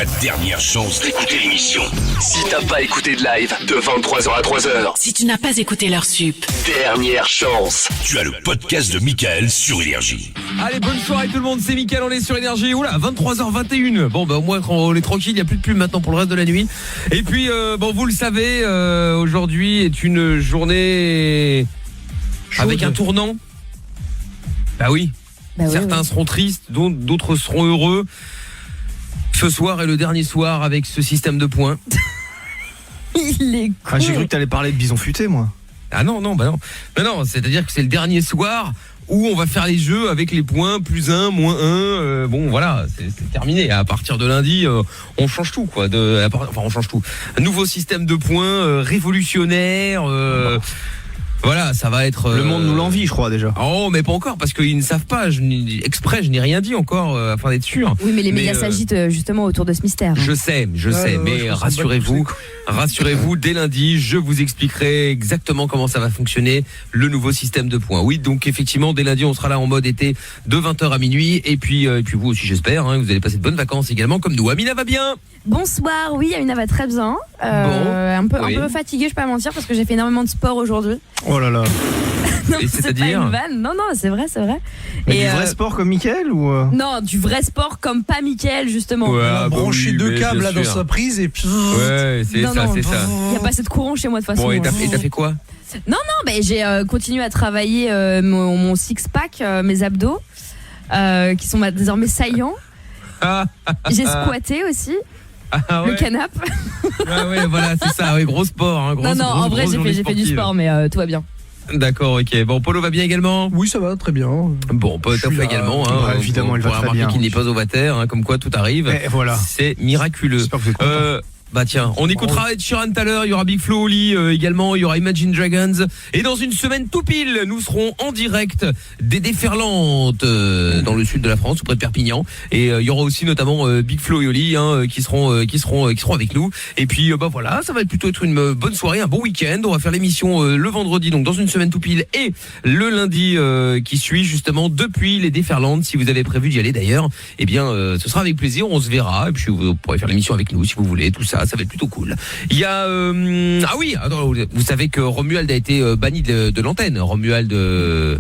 ta dernière chance d'écouter l'émission. Si t'as pas écouté de live de 23h à 3h, Si tu n'as pas écouté leur sup, dernière chance. Tu as le podcast de Mickaël sur Énergie. Allez, bonne soirée tout le monde, c'est Mickaël, on est sur Énergie. Oula, 23h21. Bon, bah au moins on est tranquille, il n'y a plus de pub maintenant pour le reste de la nuit. Et puis, bon, vous le savez, aujourd'hui est une journée avec un tournant. Bah oui. Certains seront tristes, d'autres seront heureux. Ce soir est le dernier soir avec ce système de points. Il est con. Ah, j'ai cru que t'allais parler de bison futé, moi. Ah non, bah non. Bah non, c'est-à-dire que c'est le dernier soir où on va faire les jeux avec les points, +1, -1. Bon, voilà, c'est terminé. À partir de lundi, on change tout, quoi. On change tout. Un nouveau système de points révolutionnaire. Voilà, ça va être... Le monde nous l'envie, je crois, déjà. Oh, mais pas encore, parce qu'ils ne savent pas. Exprès, je n'ai rien dit encore, afin d'être sûr. Oui, mais les médias s'agitent justement autour de ce mystère. Je sais, mais rassurez-vous, dès lundi, je vous expliquerai exactement comment ça va fonctionner, le nouveau système de points. Oui, donc effectivement, dès lundi, on sera là en mode été de 20h à minuit. Et puis vous aussi, j'espère, vous allez passer de bonnes vacances également, comme nous. Amina va bien? Bonsoir, oui, Amina va très bien. Un peu fatiguée, je vais pas mentir, parce que j'ai fait énormément de sport aujourd'hui. Oh là là. Non, et c'est pas une vanne. Non, c'est vrai. Mais du vrai sport comme Mickaël ou Non, du vrai sport comme pas Mickaël, justement. Ouais, On a branché deux câbles là dans sa prise et puis... Ouais, c'est ça. Il n'y a pas assez de courant chez moi de toute façon. Bon, et t'as fait quoi? Non, j'ai continué à travailler mon six-pack, mes abdos, qui sont désormais saillants. J'ai squatté aussi. Le canapé. Ouais, voilà, c'est ça, gros sport. En vrai, j'ai fait du sport, mais tout va bien. D'accord, ok. Bon, Polo va bien également? Oui, ça va, très bien. Bon, Top également. Évidemment, il va très bien. Qu'il n'est pas au water, comme quoi tout arrive. Et voilà. C'est miraculeux. J'espère que vous êtes content. Bah tiens, on écoutera Ed Sheeran tout à l'heure, il y aura Big Flo Oli également, il y aura Imagine Dragons, et dans une semaine tout pile, nous serons en direct des Déferlantes dans le sud de la France, tout près de Perpignan, et il y aura aussi notamment Big Flo et Oli qui seront avec nous. Et puis voilà, ça va plutôt être une bonne soirée, un bon week-end. On va faire l'émission le vendredi, donc dans une semaine tout pile, et le lundi qui suit justement depuis les Déferlantes. Si vous avez prévu d'y aller d'ailleurs, eh bien ce sera avec plaisir, on se verra, et puis vous pourrez faire l'émission avec nous si vous voulez, tout ça. Ça va être plutôt cool. Il y a vous savez que Romuald a été banni de l'antenne. Romuald de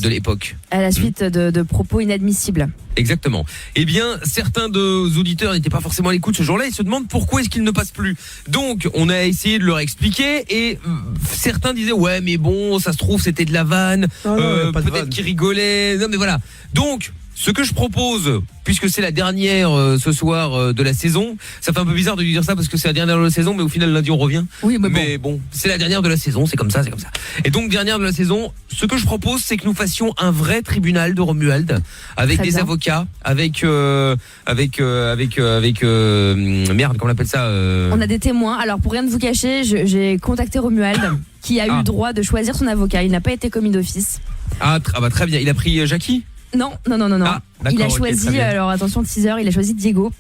l'époque. À la suite de propos inadmissibles. Exactement. Eh bien, certains de nos auditeurs n'étaient pas forcément à l'écoute ce jour-là. Ils se demandent pourquoi est-ce qu'ils ne passent plus. Donc, on a essayé de leur expliquer et certains disaient ouais, mais bon, ça se trouve c'était de la vanne. Peut-être qu'ils rigolaient. Non, mais voilà. Donc, ce que je propose, puisque c'est la dernière ce soir de la saison, ça fait un peu bizarre de lui dire ça parce que c'est la dernière de la saison, mais au final lundi on revient. Oui, mais bon, c'est la dernière de la saison, c'est comme ça. Et donc dernière de la saison, ce que je propose, c'est que nous fassions un vrai tribunal de Romuald avec des avocats, avec merde, comment on appelle ça On a des témoins. Alors pour rien de vous cacher, j'ai contacté Romuald qui a eu le droit de choisir son avocat. Il n'a pas été commis d'office. Bah très bien. Il a pris Jackie? Non. Il a choisi, alors attention, teaser, il a choisi Diego.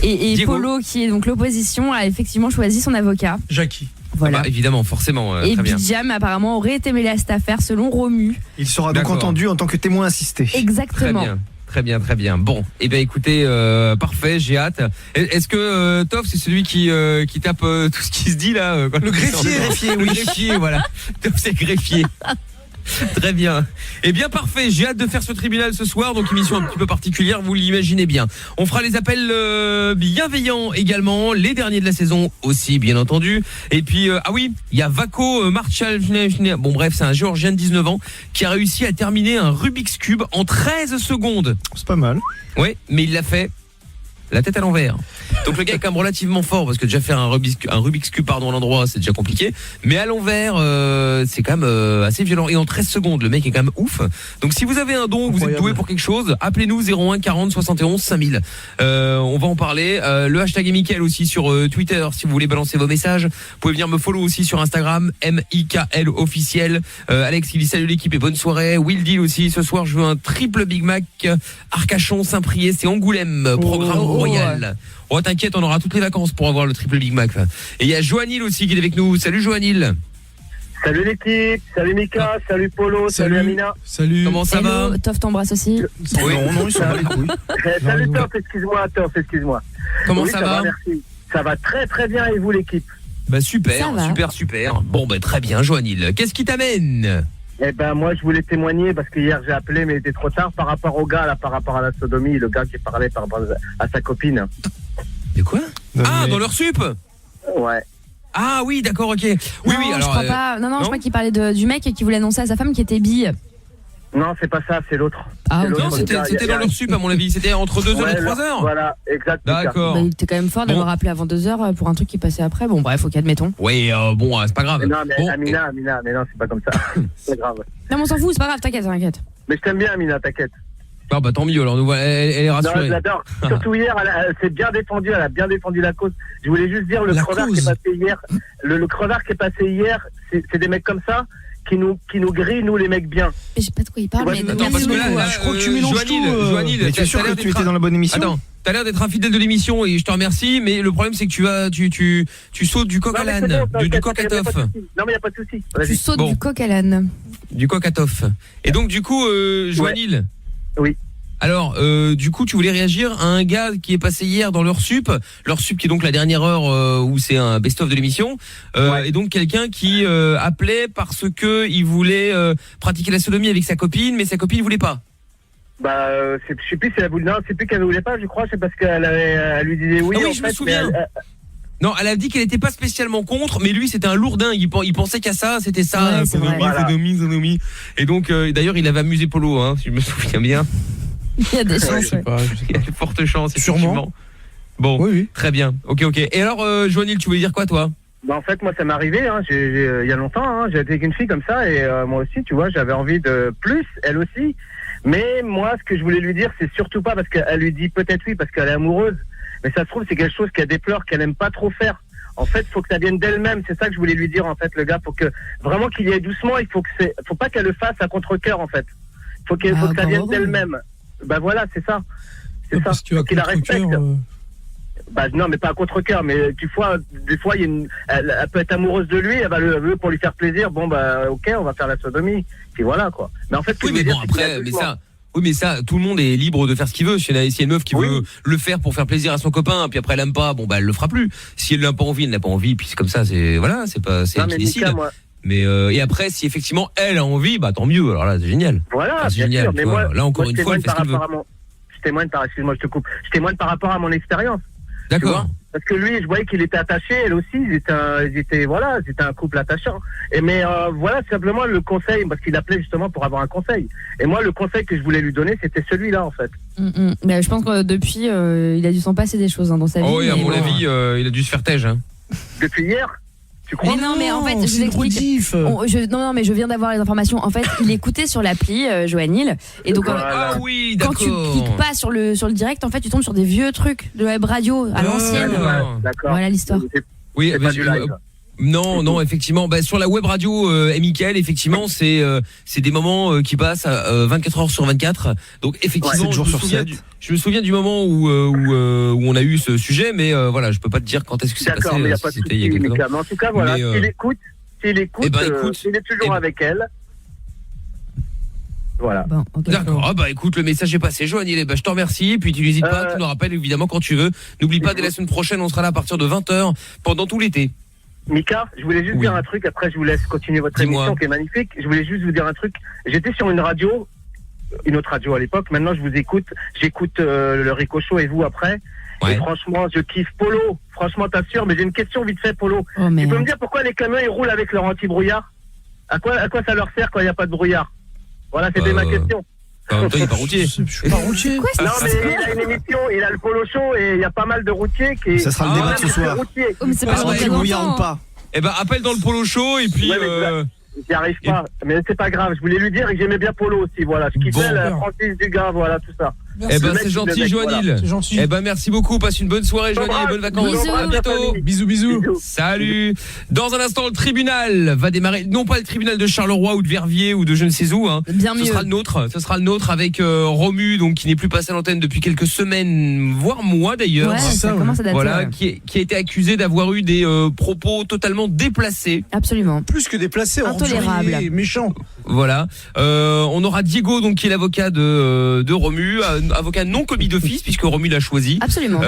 Et Diego. Polo, qui est donc l'opposition, a effectivement choisi son avocat. Jackie. Voilà. Évidemment, forcément. Et très bien. Bijam apparemment aurait été mêlé à cette affaire selon Romu. Il sera donc entendu en tant que témoin assisté. Exactement. Très bien. Bon, écoutez, parfait, j'ai hâte. Est-ce que Toff, c'est celui qui tape tout ce qui se dit là Le greffier, le greffier, voilà. Toff, c'est greffier. Très bien. Eh bien parfait, j'ai hâte de faire ce tribunal ce soir, donc émission un petit peu particulière, vous l'imaginez bien. On fera les appels bienveillants également, les derniers de la saison aussi bien entendu. Et puis il y a Vako Marshall, bon bref, c'est un Géorgien de 19 ans qui a réussi à terminer un Rubik's Cube en 13 secondes. C'est pas mal. Oui, mais il l'a fait la tête à l'envers. Donc le gars est quand même relativement fort parce que déjà faire un Rubik's Cube à l'endroit c'est déjà compliqué, mais à l'envers c'est quand même assez violent et en 13 secondes le mec est quand même ouf. Donc si vous avez un don, vous êtes doué pour quelque chose, appelez-nous 01 40 71 5000. On va en parler. Le hashtag est Mickaël aussi sur Twitter si vous voulez balancer vos messages. Vous pouvez venir me follow aussi sur Instagram MIKL officiel. Alex il dit salut l'équipe et bonne soirée. Will Deal aussi ce soir je veux un triple Big Mac Arcachon Saint-Priest et Angoulême programme royal. Oh t'inquiète, on aura toutes les vacances pour avoir le triple Big Mac. Et il y a Joanil aussi qui est avec nous. Salut Joanil. Salut l'équipe, salut Mika, salut Polo, salut Amina. Salut. Comment ça va? Toff t'embrasse aussi. Oui. Non, ils sont pas les couilles. Salut Toff, excuse-moi. Comment Oui, ça va? Merci. Ça va très très bien et vous l'équipe? Bah Ça super, va. super. Bon bah très bien, Joanil. Qu'est-ce qui t'amène? Eh ben moi je voulais témoigner parce que hier j'ai appelé mais il était trop tard par rapport au gars là, par rapport à la sodomie, le gars qui parlait par rapport à sa copine. De quoi? Ah, dans leur sup? Ouais. Ah oui, d'accord, ok. Oui, Non, alors. je crois pas. Non, je crois qu'il parlait du mec qui voulait annoncer à sa femme qui était bi. Non, c'est pas ça, c'est l'autre. Ah, C'est ok. l'autre Non, gars, c'était dans leur sup à mon avis. C'était entre 2h et 3h. Voilà, exact. D'accord. Bah, il était quand même fort d'avoir appelé avant 2h pour un truc qui passait après. Bon, bref, ok, admettons. Oui, bon, c'est pas grave. Mais non, mais Bon, Amina, mais non, c'est pas comme ça. C'est grave. Non, mais on s'en fout, c'est pas grave, t'inquiète. Mais je t'aime bien Amina, t'inquiète. Ah bah tant mieux, alors nous, elle est Non, rassurée. je l'adore. Surtout hier, elle s'est bien défendue, elle a bien défendu la cause. Je voulais juste dire, le crevard qui est passé hier, le crevard qui est passé hier, c'est des mecs comme ça qui nous grillent, nous les mecs bien. Mais je sais pas de quoi il parle, Ouais, mais Attends, parce que là, je crois que tu mélanges tout, Joanil, Mais tu es sûr que tu étais dans la bonne émission? Attends, t'as l'air d'être un fidèle de l'émission et je te remercie, mais le problème c'est que tu sautes du coq à l'âne, du coq à toff. Non mais y a pas de souci. tu Vas-y. sautes Bon. du coq à l'âne. Du coq à toff. Et donc du coup, Joanil. Oui. Alors, du coup, tu voulais réagir à un gars qui est passé hier dans leur sup qui est donc la dernière heure où c'est un best-of de l'émission, et donc quelqu'un qui appelait parce que il voulait pratiquer la sodomie avec sa copine, mais sa copine voulait pas. Bah, je sais plus si elle voulait, non, c'est plus qu'elle voulait pas, je crois, c'est parce elle lui disait oui. Ah oui, en je fait, me souviens. mais Non, elle a dit qu'elle était pas spécialement contre, mais lui c'était un lourdin, il pensait qu'à ça, c'était ça, Ouais, c'est vrai. sodomie. Et donc, d'ailleurs, il avait amusé Polo, hein, si je me souviens bien. Il y a des chances. Je sais pas. Il y a de fortes chances, Sûrement. effectivement. Bon, Oui. très bien. Ok. Et alors, Joanil, tu voulais dire quoi, toi? Bah, en fait, moi, ça m'est arrivé, hein, il y a longtemps, hein, j'ai été avec une fille comme ça, et moi aussi, tu vois, j'avais envie de plus, elle aussi. Mais moi, ce que je voulais lui dire, c'est surtout pas parce qu'elle lui dit peut-être oui, parce qu'elle est amoureuse, mais ça se trouve, c'est quelque chose qu'elle déplore, qu'elle aime pas trop faire. En fait, faut que ça vienne d'elle-même, c'est ça que je voulais lui dire, en fait, le gars, faut que, vraiment qu'il y ait doucement, faut pas qu'elle le fasse à contre-cœur, en fait. Faut que ça vienne d'elle-même. Bah voilà, c'est ça. C'est ça. Parce que tu as Faut qu'il la respecte. contre-cœur. Bah non, mais pas à contre-cœur, mais des fois, il y a elle peut être amoureuse de lui, elle va le pour lui faire plaisir. Bon bah ok, on va faire la sodomie. Puis voilà quoi. Mais en fait, Oui, mais bon, après, mais ça, tout le monde est libre de faire ce qu'il veut. Si il y a une meuf qui veut le faire pour faire plaisir à son copain, puis après elle aime pas, bon bah elle le fera plus. Si elle n'a pas envie, elle n'a pas envie, puis c'est comme ça, c'est elle qui décide. Mais et après, si effectivement elle a envie, bah tant mieux. Alors là, c'est génial. Voilà, c'est bien génial. sûr. Mais moi, là encore une fois, elle fait ce qu'elle veut. Je témoigne excuse-moi, je te coupe. Je témoigne par rapport à mon expérience. D'accord. Parce que lui, je voyais qu'il était attaché, elle aussi, ils étaient un couple attachant. Mais voilà, simplement le conseil, parce qu'il appelait justement pour avoir un conseil. Et moi, le conseil que je voulais lui donner, c'était celui-là, en fait. Mais je pense que depuis, il a dû s'en passer des choses dans sa vie. Oh oui, à mon avis, il a dû se faire tège. Hein. Depuis hier? Tu crois? Mais non, mais en fait, je vous explique. Non, mais je viens d'avoir les informations. En fait, il écoutait sur l'appli Joanil, et donc ah oui, quand d'accord. tu cliques pas sur le direct, en fait, tu tombes sur des vieux trucs de web radio à l'ancienne. D'accord. Voilà l'histoire. Oui, C'est pas du live. Non, effectivement, sur la web radio Mickaël, effectivement, c'est des moments qui passent à 24 heures sur 24. Donc effectivement, 7 jours sur 7. Je me souviens du moment où on a eu ce sujet, mais voilà, je peux pas te dire quand est-ce que c'est passé. D'accord, mais il n'y a pas de souci, Mika. Mais en tout cas, voilà, s'il écoute, il est toujours avec elle. Voilà. Bon, okay. D'accord. Écoute, le message est passé, Joanil. Je te remercie. Et puis tu n'hésites pas, tu nous rappelles évidemment quand tu veux. N'oublie pas, dès la semaine prochaine, on sera là à partir de 20h pendant tout l'été. Mika, je voulais juste dire un truc, après je vous laisse continuer votre émission qui est magnifique. Je voulais juste vous dire un truc. J'étais sur une autre radio à l'époque, maintenant je vous écoute, j'écoute le Ricochet et vous après. Et franchement, je kiffe Polo. Franchement, t'assures, mais j'ai une question vite fait, Polo. Tu peux me dire pourquoi les camions ils roulent avec leur anti-brouillard? À quoi ça leur sert quand il n'y a pas de brouillard? Voilà, c'était ma question. En même temps, il n'est pas routier. Je suis pas routier. Non, mais il a une émission, il a le Polo Show et il y a pas mal de routiers qui. Ça sera le débat de ce soir. Oh, mais c'est pas du brouillard ou pas. Appelle dans le Polo Show et puis. J'y arrive pas, mais c'est pas grave. Je voulais lui dire que j'aimais bien Polo aussi, voilà. Je kiffais Francis Dugas, voilà, tout ça. Eh ben Le mec, c'est il gentil, le mec, Joanil. C'est gentil. Eh ben merci beaucoup. Passe une bonne soirée, Joanil, et bonnes vacances. Bisous. À bientôt. Bisous, bisous. Salut. Dans un instant, le tribunal va démarrer. Non pas le tribunal de Charleroi ou de Verviers ou de je ne sais où. Hein. Bien Ce mieux. sera le nôtre. Ce sera le nôtre avec Romu, donc qui n'est plus passé à l'antenne depuis quelques semaines, voire mois d'ailleurs. Ouais, ça commence à dater. Voilà, ouais. qui a été accusé d'avoir eu des propos totalement déplacés. Absolument. Plus que déplacé, Intolérable. ordurier, méchant. Voilà. On aura Diego, donc qui est l'avocat de Romu, avocat non commis d'office puisque Romu l'a choisi. Absolument.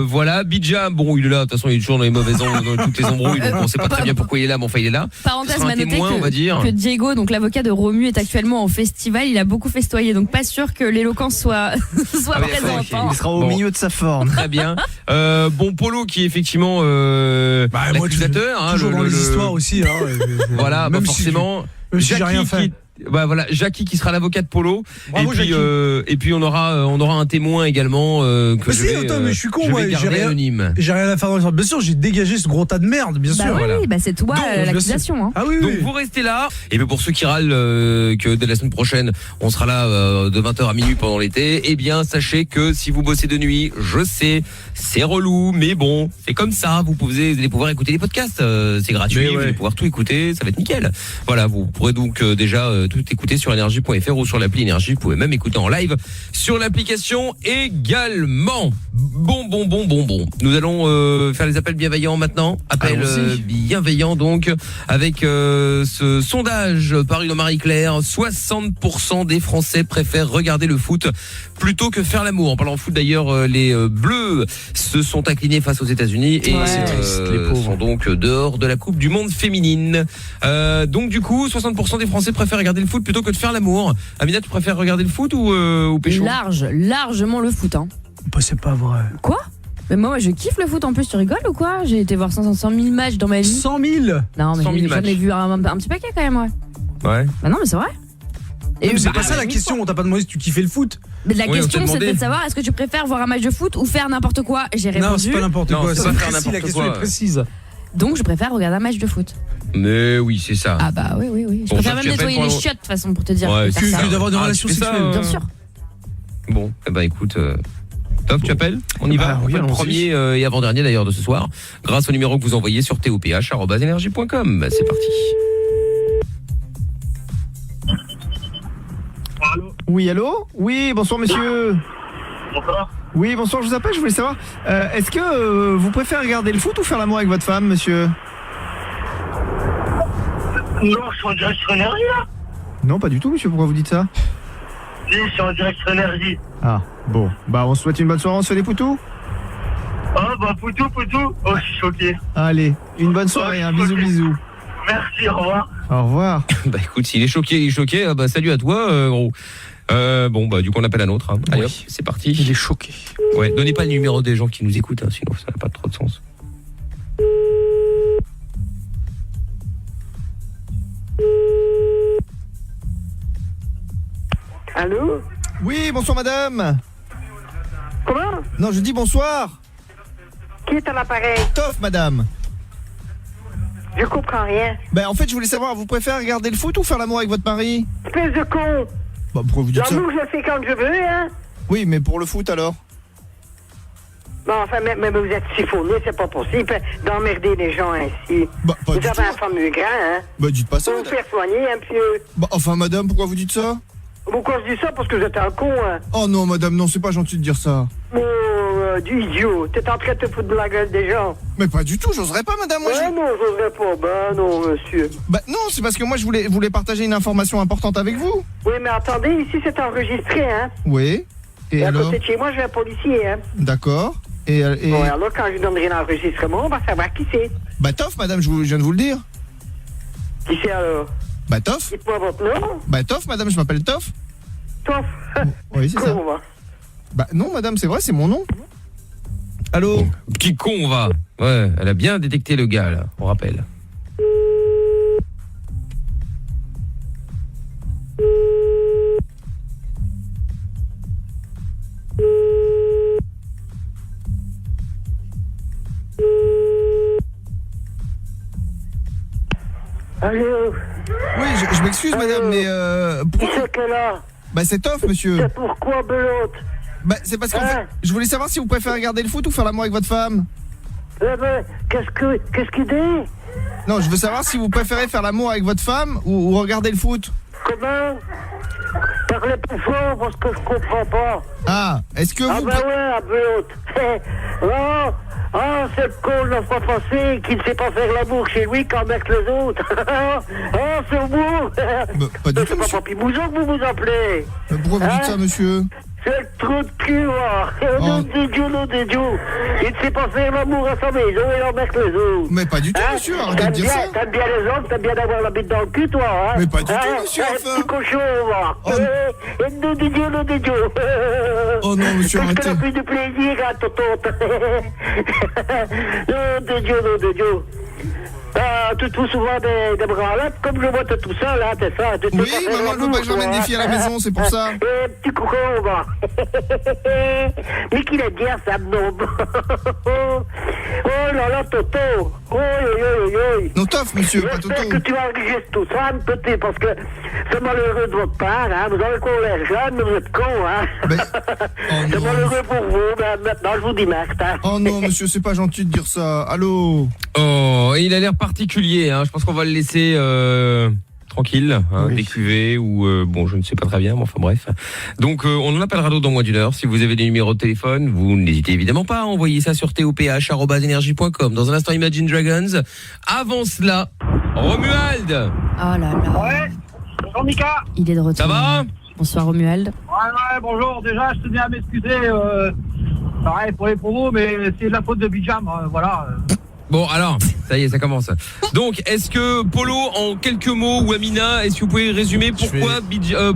Voilà. Bidja, bon, il est là. De toute façon, il est toujours dans les mauvaises dans toutes les embrouilles. Donc on sait pas très bien pourquoi il est là, mais enfin, il est là. Parenthèse, Ce sera un m'a noté témoin, on va dire. que Diego, donc l'avocat de Romu, est actuellement en festival. Il a beaucoup festoyé, donc pas sûr que l'éloquence soit soit Ah oui, présente. d'accord, ok. hein. Il sera au Bon. milieu de sa forme. Très bien. Bon, Polo qui est effectivement Moi, l'accusateur. Hein, toujours dans les histoires aussi. Hein, Voilà, même bah forcément. même si j'ai rien fait. Voilà, Jackie qui sera l'avocat de Polo. Bravo, et puis, Jackie. et puis on aura un témoin également que Mais je si, vais, attends, mais je suis con, je vais ouais, j'ai garder rien- anonyme. J'ai rien à faire dans l'histoire. Bien sûr, j'ai dégagé ce gros tas de merde, bien Bah sûr. oui, voilà. oui, bah c'est toi Donc, l'accusation. Hein. Ah oui, Donc oui. vous restez là. Et bien pour ceux qui râlent que dès la semaine prochaine, on sera là de 20h à minuit pendant l'été, eh bien sachez que si vous bossez de nuit, je sais, c'est relou, mais bon, c'est comme ça. Vous allez pouvoir écouter les podcasts, c'est gratuit, Mais ouais. vous allez pouvoir tout écouter, ça va être nickel. Voilà, vous pourrez donc déjà tout écouter sur énergie.fr ou sur l'appli Énergie. Vous pouvez même écouter en live sur l'application également. Bon. Nous allons faire les appels bienveillants maintenant. Appels bienveillants donc avec ce sondage paru dans Marie-Claire. 60% des Français préfèrent regarder le foot plutôt que faire l'amour. En parlant de foot d'ailleurs, les Bleus se sont inclinés face aux États-Unis et Ouais. C'est triste, les pauvres. sont donc dehors de la Coupe du Monde féminine. Donc du coup, 60% des Français préfèrent regarder le foot plutôt que de faire l'amour. Amina, tu préfères regarder le foot ou pécho? Largement le foot. Hein. Bah, c'est pas vrai. Quoi? Mais moi, je kiffe le foot en plus, tu rigoles ou quoi? J'ai été voir 100 000 matchs dans ma vie. 100 000. Non, mais 100 000 j'en ai matchs. vu un petit paquet quand même, ouais. Ouais. Bah non, mais c'est vrai. Mais c'est bah, pas ça la oui, question, on t'a pas demandé si tu kiffais le foot. Mais la Oui, on t'a question, demandé. c'était de savoir est-ce que tu préfères voir un match de foot ou faire n'importe quoi? J'ai répondu. Non, c'est pas n'importe Non, quoi, c'est c'est pas faire précis, la n'importe question quoi. est précise. Donc, je préfère regarder un match de foot. Mais oui, c'est ça. Ah bah oui. Je Bon, préfère ça, même tu appelles nettoyer les pour- chiottes de toute façon pour te dire. Ouais, je préfère ça. Que d'avoir des relations tu fais ça, sexuelles. Bien sûr. Bon, eh ben écoute, Top, tu appelles? On y va. Bah On oui, fait le allons-y. premier et avant-dernier d'ailleurs de ce soir, grâce au numéro que vous envoyez sur toph@energie.com. C'est parti. Oui, allô? Oui, bonsoir monsieur. Bonsoir. Oui, bonsoir, je vous appelle, je voulais savoir, est-ce que vous préférez regarder le foot ou faire l'amour avec votre femme, monsieur? Non, je suis en direct sur énergie là. Non, pas du tout, monsieur, pourquoi vous dites ça? Si, je suis en direct sur énergie. Ah, bon, bah on se souhaite une bonne soirée, on se fait des poutous? Ah bah poutou. Oh, je suis choqué. Allez, une bonne soirée, hein, bisous, bisous. Merci, au revoir. Au revoir. Bah écoute, s'il est choqué, il est choqué. Ah, bah salut à toi, gros. Bon bah du coup on appelle un autre. Hein. Allez Oui. hop, c'est parti. Il est choqué. Ouais, donnez pas le numéro des gens qui nous écoutent, hein, sinon ça n'a pas trop de sens. Allô? Oui, bonsoir madame. Comment? Non, je dis bonsoir. Qui est à l'appareil? Toff, madame. Je comprends rien. Ben en fait, je voulais savoir, vous préférez regarder le foot ou faire l'amour avec votre mari? Espèce de con! Bah pourquoi vous dites ça? L'amour, je le fais quand je veux, hein? Oui, mais pour le foot alors? Bon, enfin, mais vous êtes siphonné, c'est pas possible d'emmerder les gens ainsi. Bah pas Vous du avez un tout. fameux grand, hein? Bah dites pas ça, Faut vous madame. faire soigner un peu. Bah enfin madame, pourquoi vous dites ça? Pourquoi je dis ça? Parce que vous êtes un con, hein? Oh non madame, non, c'est pas gentil de dire ça. Oh, du idiot. T'es en train de te foutre de la gueule des gens. Mais pas du tout, j'oserais pas madame, moi Ben je... non, j'oserais pas. Ben non, monsieur. Bah non, c'est parce que moi je voulais partager une information importante avec vous. Oui, mais attendez, ici c'est enregistré, hein? Oui. Et Et à alors? côté de chez moi, j'ai un policier, hein? D'accord. Et Bon, alors quand je donnerai l'enregistrement, on va savoir qui c'est. bah Toff madame, je viens de vous le dire. Qui c'est alors? Bah Toff. Dites-moi votre nom. Bah Toff madame, je m'appelle Toff. Toff. Oui, c'est ça. Con, va. Bah non madame, c'est vrai, c'est mon nom. Allô? Petit con, on va. Ouais, elle a bien détecté le gars là, on rappelle. Allô? Oui, je m'excuse madame, mais Qui c'est que là? bah c'est Toff monsieur. C'est pourquoi, Belote? Bah, c'est parce qu'en fait, je voulais savoir si vous préférez regarder le foot ou faire l'amour avec votre femme. Qu'est-ce qu'il dit? Non, je veux savoir si vous préférez faire l'amour avec votre femme ou regarder le foot. Comment? Parlez plus fort parce que je comprends pas. Ah, est-ce que Ah vous... ben ouais, un peu haute. Oh, c'est le con de la fois passée qui ne sait pas faire l'amour chez lui quand avec les autres. Oh, c'est au bout. Pas du tout, C'est pas monsieur. Papy Bouzon que vous vous appelez. Mais pourquoi vous dites ça, monsieur? C'est le trou de cul, moi. Nom de Dieu. Il ne sait pas faire l'amour à sa maison et en avec les autres. Mais pas du tout, monsieur, arrêtez de dire ça. T'aimes bien les hommes, t'aimes bien d'avoir la bite dans le cul, toi, hein? Mais pas du tout, monsieur, enfin. Petit cochon, moi. Oh. Et nom de Dieu. Oh non, monsieur, Parce que arrêtez. t'as plus de plaisir, hein, tonton. Nom de Dieu. Tu te fous souvent des branlettes, comme je vois tout seul, hein, t'es ça. Oui, maman, elle veut pas que je ramène des filles à la maison, c'est pour ça. Petit coucou, va. Mais qu'il est bien, ça me Oh là là, Toto. Oui. Non, Toff, monsieur, pas J'espère Toto. que tu vas enregistrer tout ça, petit, parce que c'est malheureux de votre part, hein. Vous avez qu'on l'air jeune, mais vous êtes con, hein. Mais... Oh C'est non. malheureux pour vous, mais maintenant je vous dis merci, hein. Oh non, monsieur, c'est pas gentil de dire ça. Allô? Oh, et il a l'air particulier, hein. Je pense qu'on va le laisser tranquille, hein, décuvé ou bon, je ne sais pas très bien, mais enfin bref. Donc on en appellera d'autres dans moins d'une heure. Si vous avez des numéros de téléphone, vous n'hésitez évidemment pas à envoyer ça sur toph@energie.com. Dans un instant, Imagine Dragons. Avant cela, Romuald. Oh là là. Ouais, bonjour Mika. Il est de retour. Ça va? Bonsoir Romuald. Ouais, bonjour. Déjà, je tenais à m'excuser, pareil pour les promos, mais c'est de la faute de Bijam, voilà. Bon, alors, ça y est, ça commence. Donc, est-ce que Polo, en quelques mots, ou Amina, est-ce que vous pouvez résumer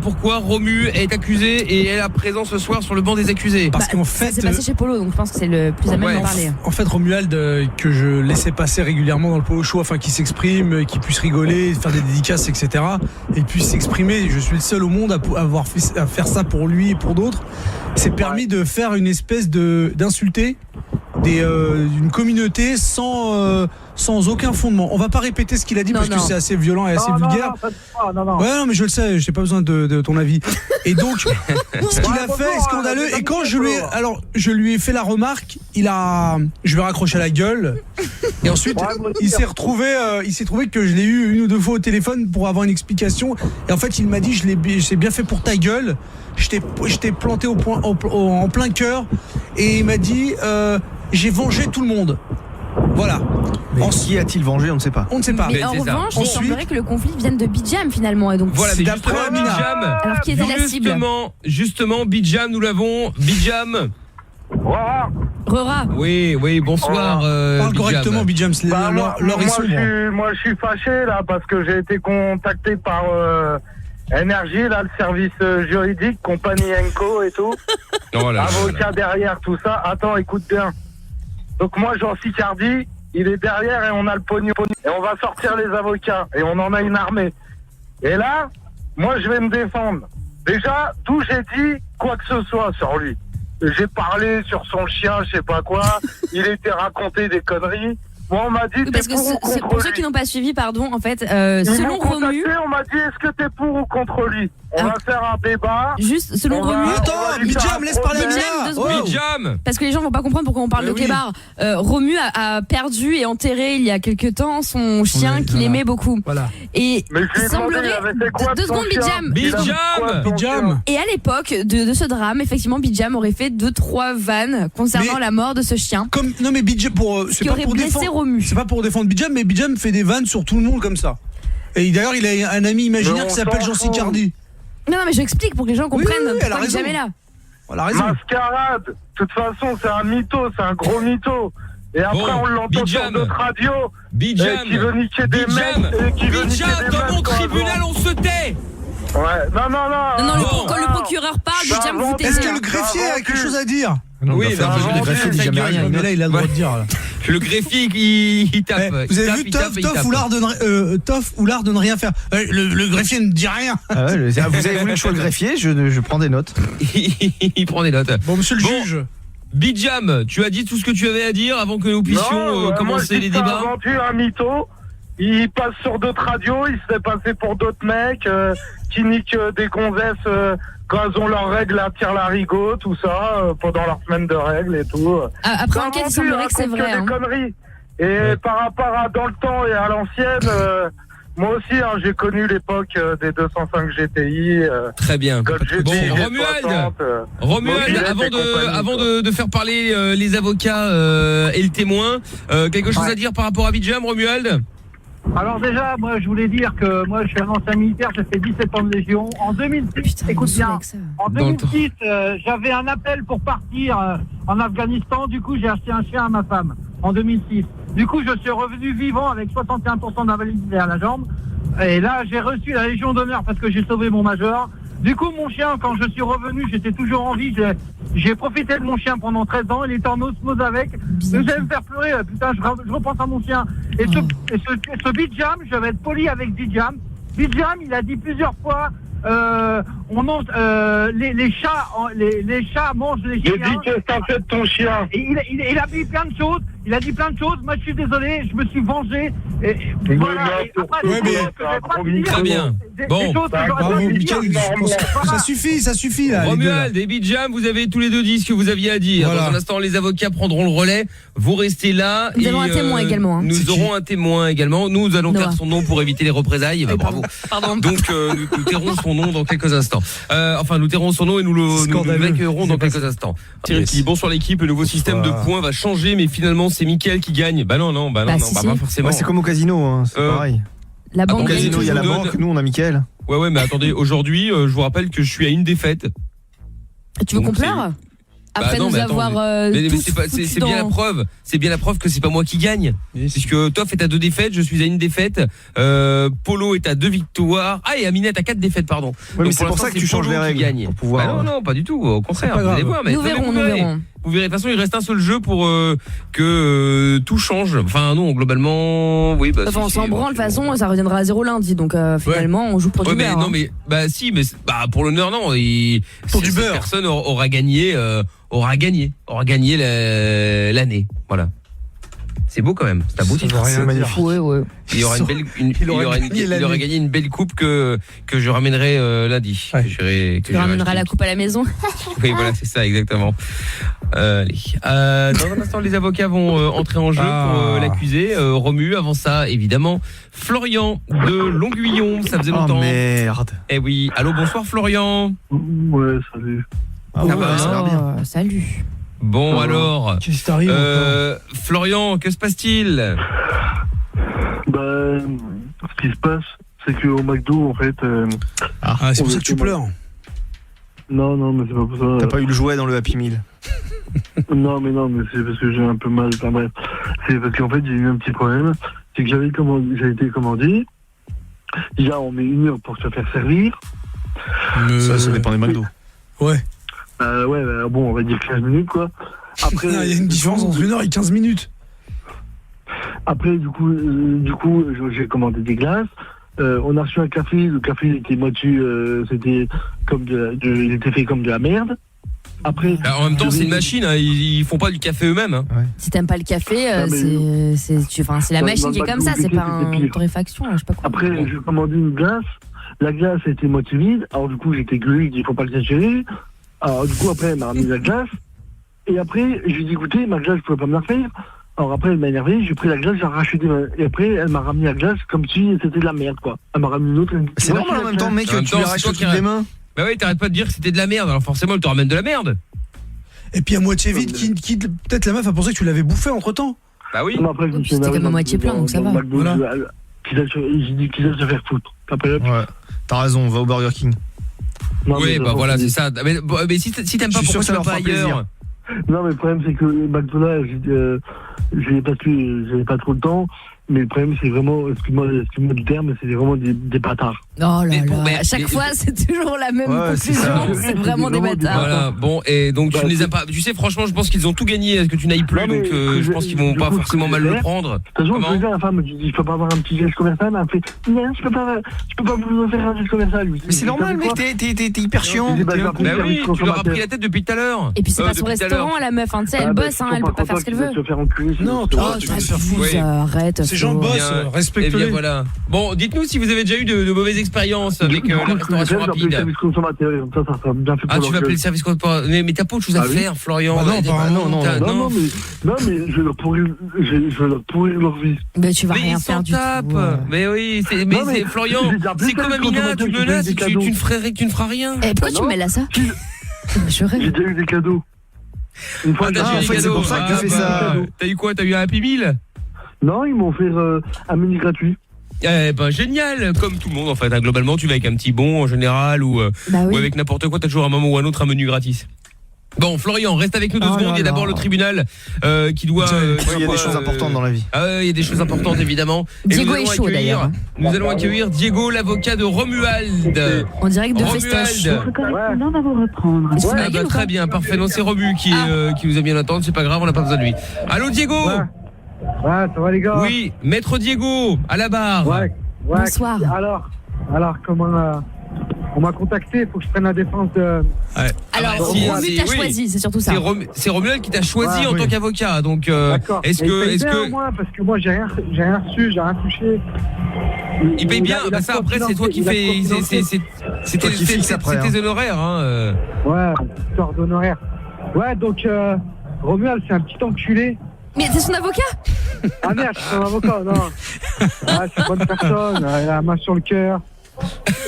pourquoi Romu est accusé et est à présent ce soir sur le banc des accusés? Parce qu'en Ça fait, s'est passé chez Polo, donc je pense que c'est le plus à même Ouais. d'en parler. en fait, Romuald, que je laissais passer régulièrement dans le Polo Show, afin qu'il s'exprime, qu'il puisse rigoler, faire des dédicaces, etc. Et puisse s'exprimer. Je suis le seul au monde à faire ça pour lui et pour d'autres. C'est permis de faire une espèce d'insulter d'une communauté sans aucun fondement. On va pas répéter ce qu'il a dit parce que c'est assez violent et assez vulgaire. Non. Ouais, non, mais je le sais, j'ai pas besoin de ton avis. Et donc, ce qu'il a fait est scandaleux. Et quand je lui ai fait la remarque, je lui ai raccroché la gueule. Et ensuite, il s'est trouvé que je l'ai eu une ou deux fois au téléphone pour avoir une explication. Et en fait, il m'a dit, j'ai bien fait pour ta gueule. Je t'ai planté en plein cœur. Et il m'a dit, j'ai vengé tout le monde. Voilà. Mais qui a-t-il vengé? On ne sait pas. On ne sait pas. Mais en c'est ça. revanche, il semblerait que le conflit vienne de Bijam finalement. Et donc, Voilà, mais d'après justement, Amina. Bijam. Alors, qui était la cible? Justement, Bijam, nous l'avons. Bijam. Rera. Oui, bonsoir. Parle correctement, Bijam. L'heure est sombre. Moi, je suis fâché, là, parce que j'ai été contacté par Énergie, là, le service juridique, compagnie Enco et tout. Oh là là. Avocat derrière, tout ça. Attends, écoute bien. Donc moi, Jean Sicardi, il est derrière et on a le pognon. Et on va sortir les avocats. Et on en a une armée. Et là, moi, je vais me défendre. Déjà, d'où j'ai dit quoi que ce soit sur lui. J'ai parlé sur son chien, je sais pas quoi. Il était raconté des conneries. Moi, on m'a dit, Parce t'es que pour ou c'est contre pour ceux lui. qui n'ont pas suivi, pardon, en fait, Ils selon m'ont contacté, Romu, on m'a dit, est-ce que t'es pour ou contre lui? On va faire un débat. juste selon On va- Romu, Attends, on va lui faire Bijam, un laisse parler procès. Bijam, Amina. deux secondes. Bijam. parce que les gens vont pas comprendre pourquoi on parle de oui. Kébar. Romu a perdu et enterré il y a quelque temps son chien Ouais, qu'il voilà. aimait beaucoup. Voilà. Et Mais je lui ai il demandé, il semblerait, avait fait quoi de deux son secondes, chien? Bijam. Il a fait quoi de son Bijam. chien? Et à l'époque de ce drame, effectivement, Bijam aurait fait 2-3 vannes concernant Mais- la mort de ce chien, Non mais Bijam c'est qui pas aurait pour blessé défendre. Romu. C'est pas pour défendre Bijam, mais Bijam fait des vannes sur tout le monde comme ça. Et d'ailleurs, il a un ami imaginaire Mais qui on s'appelle s'en Jean fout. Sicardi. Non, mais je explique pour que les gens comprennent oui, elle a pourquoi raison. Bijam est là. Elle a raison. Mascarade. De toute façon, c'est un mytho, c'est un gros mytho. Et après, Bon, on l'entend sur Bijam. d'autres radios. Bijam. Qui veut niquer des Bijam. mecs. Qui veut niquer Bijam, des dans mon mecs, quoi, tribunal, avant. on se tait. Ouais, non. Non, Bon. quand le procureur parle, Ça Bijam, va, vous Est-ce taisez. que le greffier a quelque chose à dire? Oui, il va bah, faire le le greffier greffier, dit jamais rien. Mais là, il a le droit de dire. là. Le greffier, il tape. Eh, vous Il avez tape, vu il tape, il tape. Toff ou l'art de ne rien faire. Le greffier ne dit rien. Ah ouais, vous avez voulu que je sois le greffier, je prends des notes. Il prend des notes. Bon, monsieur le Bon. juge. Bijam, tu as dit tout ce que tu avais à dire avant que nous puissions moi, commencer je les dis que c'est débats. un vendu, un mytho. Il passe sur d'autres radios, il se fait passer pour d'autres mecs qui niquent des gonzesses quand elles ont leurs règles à tire-larigot, tout ça, pendant leur semaine de règles et tout. Après enquête, il semblerait que c'est vrai. Des conneries. Et par rapport à dans le temps et à l'ancienne, moi aussi, j'ai connu l'époque des 205 GTI. Très bien. Golf GTI, Bon, G60, Romuald, avant de faire parler les avocats et le témoin, quelque chose à dire par rapport à Bijam, Romuald? Alors déjà, moi je voulais dire que moi je suis un ancien militaire, j'ai fait 17 ans de Légion. En 2006, écoute bien, en 2006, j'avais un appel pour partir en Afghanistan, du coup j'ai acheté un chien à ma femme, en 2006. Du coup je suis revenu vivant avec 61% d'invalidité à la jambe, et là j'ai reçu la Légion d'honneur parce que j'ai sauvé mon major. Du coup mon chien, quand je suis revenu, j'étais toujours en vie, j'ai profité de mon chien pendant 13 ans, il était en osmose avec, vous allez me faire pleurer, putain, je repense à mon chien. Et ce Bijam, je vais être poli avec Bijam. Bijam, il a dit plusieurs fois, les chats mangent les chiens. J'ai dit que ça fait de ton chien. Et il a dit plein de choses. Il a dit plein de choses. Moi, je suis désolé. Je me suis vengé. Et voilà. Très bien. Bon. Ça suffit là. Romuald et Bijam, vous avez tous les deux dit ce que vous aviez à dire. Voilà. Dans un instant, les avocats prendront le relais. Vous restez là. Nous avons un témoin également. Hein. Nous aurons un témoin également. Nous allons faire son nom pour éviter les représailles. Bah, bravo. Pardon. Donc, nous tairons son nom dans quelques instants. Enfin, nous tairons son nom et nous l'accueillerons dans quelques instants. Thierry qui dit bonsoir l'équipe. Le nouveau système de points va changer, mais finalement, c'est Mickaël qui gagne. Bah non, pas forcément. Ouais, c'est comme au casino, hein, c'est pareil. La banque. Au casino, il y a la banque, nous on a Mickaël. Ouais, mais attendez, aujourd'hui, je vous rappelle que je suis à une défaite. Tu veux qu'on pleure après nous avoir c'est bien la preuve. C'est bien la preuve que c'est pas moi qui gagne. Puisque Toff est à 2 défaites, je suis à 1 défaite. Polo est à 2 victoires. Ah, et Aminette à 4 défaites, pardon. Ouais, mais c'est pour ça que tu changes les règles pour pouvoir. Non, pas du tout. Au contraire, vous allez voir. Mais nous verrons. Vous verrez. De toute façon, il reste un seul jeu pour que tout change. Enfin, non, globalement, oui. Bah, on s'en branle. De toute façon, ça reviendra à 0 lundi. Donc finalement, on joue pour du beurre. Non, mais pour l'honneur, non. Pour du beurre. Personne aura gagné l'année. Voilà. C'est beau quand même. C'est un beau titre. C'est magnifique. Ouais. Il aurait gagné une belle coupe que je ramènerai lundi. Ouais. Tu ramèneras la coupe à la maison. Oui, voilà, c'est ça exactement. Allez. Dans un instant, les avocats vont entrer en jeu pour l'accusé. Romu, avant ça, évidemment, Florian de Longuillon. Ça faisait longtemps. Oh merde. Eh oui. Allô, bonsoir Florian. Ouais, salut. Ça a l'air bien. Salut. Bon alors, Qu'est-ce qui t'arrive Florian, que se passe-t-il? Ce qui se passe, c'est qu'au McDo, en fait... c'est pour ça que tu pleures. Non, mais c'est pas pour ça. T'as pas eu le jouet dans le Happy Meal? Non, mais c'est parce que j'ai un peu mal. Enfin bref, c'est parce qu'en fait, j'ai eu un petit problème. C'est que j'ai été commandé. Déjà, on met 1 heure pour se faire servir. Ça dépend des McDo. Ouais. Bon, on va dire 15 minutes, quoi. Après, il y a une différence entre 1 heure et 15 minutes. Après, du coup, j'ai commandé des glaces. On a reçu un café. Le café était moitié, c'était comme il était fait comme de la merde. Après, en même temps, c'est une machine. Hein, ils font pas du café eux-mêmes. Hein. Ouais. Si t'aimes pas le café, c'est la machine qui est comme ça. C'est pas une torréfaction. Je sais pas quoi. Après, j'ai commandé une glace. La glace était moitié vide. Alors du coup, j'étais gueulé. Il faut pas le exagérer. Alors du coup, après, elle m'a remis la glace. Et après, je lui ai dit, écoutez, ma glace, je pouvais pas me la faire. Alors après, elle m'a énervé, j'ai pris la glace, j'ai racheté. Et après, elle m'a ramené la glace comme si c'était de la merde, quoi. Elle m'a ramené une autre. C'est normal en même temps, mec, tu lui arraches le truc des mains. Bah oui, t'arrêtes pas de dire que c'était de la merde. Alors forcément, elle te ramène de la merde. Et puis à moitié vide, qui peut-être la meuf a pensé que tu l'avais bouffé entre temps. Bah oui. C'était comme à moitié plein, donc ça va. Voilà. J'ai dit qu'ils allaient se faire foutre. Ouais, t'as raison, va au Burger King. Oui, bah voilà, c'est ça. Mais si t'aimes pas, pourquoi tu vas pas ailleurs? Non, mais le problème, c'est que McDo là, j'avais pas trop le temps. Mais le problème, c'est vraiment, excuse-moi du terme, c'est vraiment des bâtards. Oh là là, à chaque fois, c'est toujours la même conclusion. C'est vraiment des bâtards. Voilà, bon, et donc tu ne les as pas. Tu sais, franchement, je pense qu'ils ont tout gagné à ce que tu n'ailles plus, donc je pense qu'ils vont pas forcément mal le prendre. De toute façon, je la femme me dit, je peux pas avoir un petit geste commercial. Elle me fait, non, je peux pas vous faire un geste commercial. Mais c'est normal, mec, t'es hyper chiant. Bah oui, tu leur as pris la tête depuis tout à l'heure. Et puis c'est pas son restaurant, la meuf, tu sais, elle bosse, elle peut pas faire ce qu'elle veut. Se faire enculer punisse. Non, toi, tu vas te faire foutre. Oui. Arrête. Ces gens bossent, Bien, respecte-les. Eh bien voilà. Bon, dites-nous si vous avez déjà eu de mauvaises expériences avec la restauration rapide. Service consommateur, ça sera bien fait pour Ah, tu leur vas appeler gueule. le service consommateur. Mais t'as pas autre chose à Ah oui. faire, Florian. Bah non, apparemment, non. Non, mais je vais leur pourrir leur vie. Mais tu vas Mais rien ils faire s'en du tout. tapent. Ouais. Mais oui, c'est Non, mais Florian, j'ai déjà c'est comme Amina, tu menaces, tu ne feras rien. Eh, pourquoi tu non. mêles là ça Je rêve. J'ai déjà eu des cadeaux. Une fois, Ah, t'as j'ai eu eu des des cadeaux. cadeaux. pour ça que tu fais ça. T'as eu quoi? T'as eu un Happy Meal? Non, ils m'ont offert un menu gratuit. Eh ben génial, comme tout le monde en fait. Globalement, tu vas avec un petit bon en général ou Bah oui. avec n'importe quoi, t'as toujours un moment ou un autre un menu gratis. Bon, Florian, reste avec nous 2 Oh secondes. là Il y a d'abord là. le tribunal qui doit. Il y a des choses importantes dans la vie. Ah ouais, il y a des choses importantes évidemment. Et Diego nous allons est chaud, accueillir- d'ailleurs. Nous allons accueillir Diego, l'avocat de Romuald. En direct de Festoche. Romuald. correspondant va vous reprendre. Ils sont Ah nagués bah, ou très pas bien, parfait. Non, c'est Romu qui nous a bien entendu. C'est pas grave, on n'a pas besoin de lui. Allô Diego. Ouais, ça va les gars? Oui, maître Diego à la barre. Ouais. Bonsoir. Alors, comment on m'a contacté, faut que je prenne la défense de... Alors, si, Romu si, t'a oui. choisi, c'est surtout ça. C'est Romuald qui t'a choisi Ouais, en oui. tant qu'avocat. Donc, D'accord. est-ce Mais il que, paye est-ce bien, que au moins, parce que moi j'ai rien reçu, j'ai rien touché. il paye bien? Il a Bah ça après c'est toi qui il a fais. cofinancé. C'est toi qui fixes après, tes honoraires. Hein. Ouais, histoire d'honoraire. Ouais, donc Romuald c'est un petit enculé. Mais t'es son avocat? Ah merde, je suis un avocat, non. Ouais, c'est une bonne personne, il a la main sur le cœur.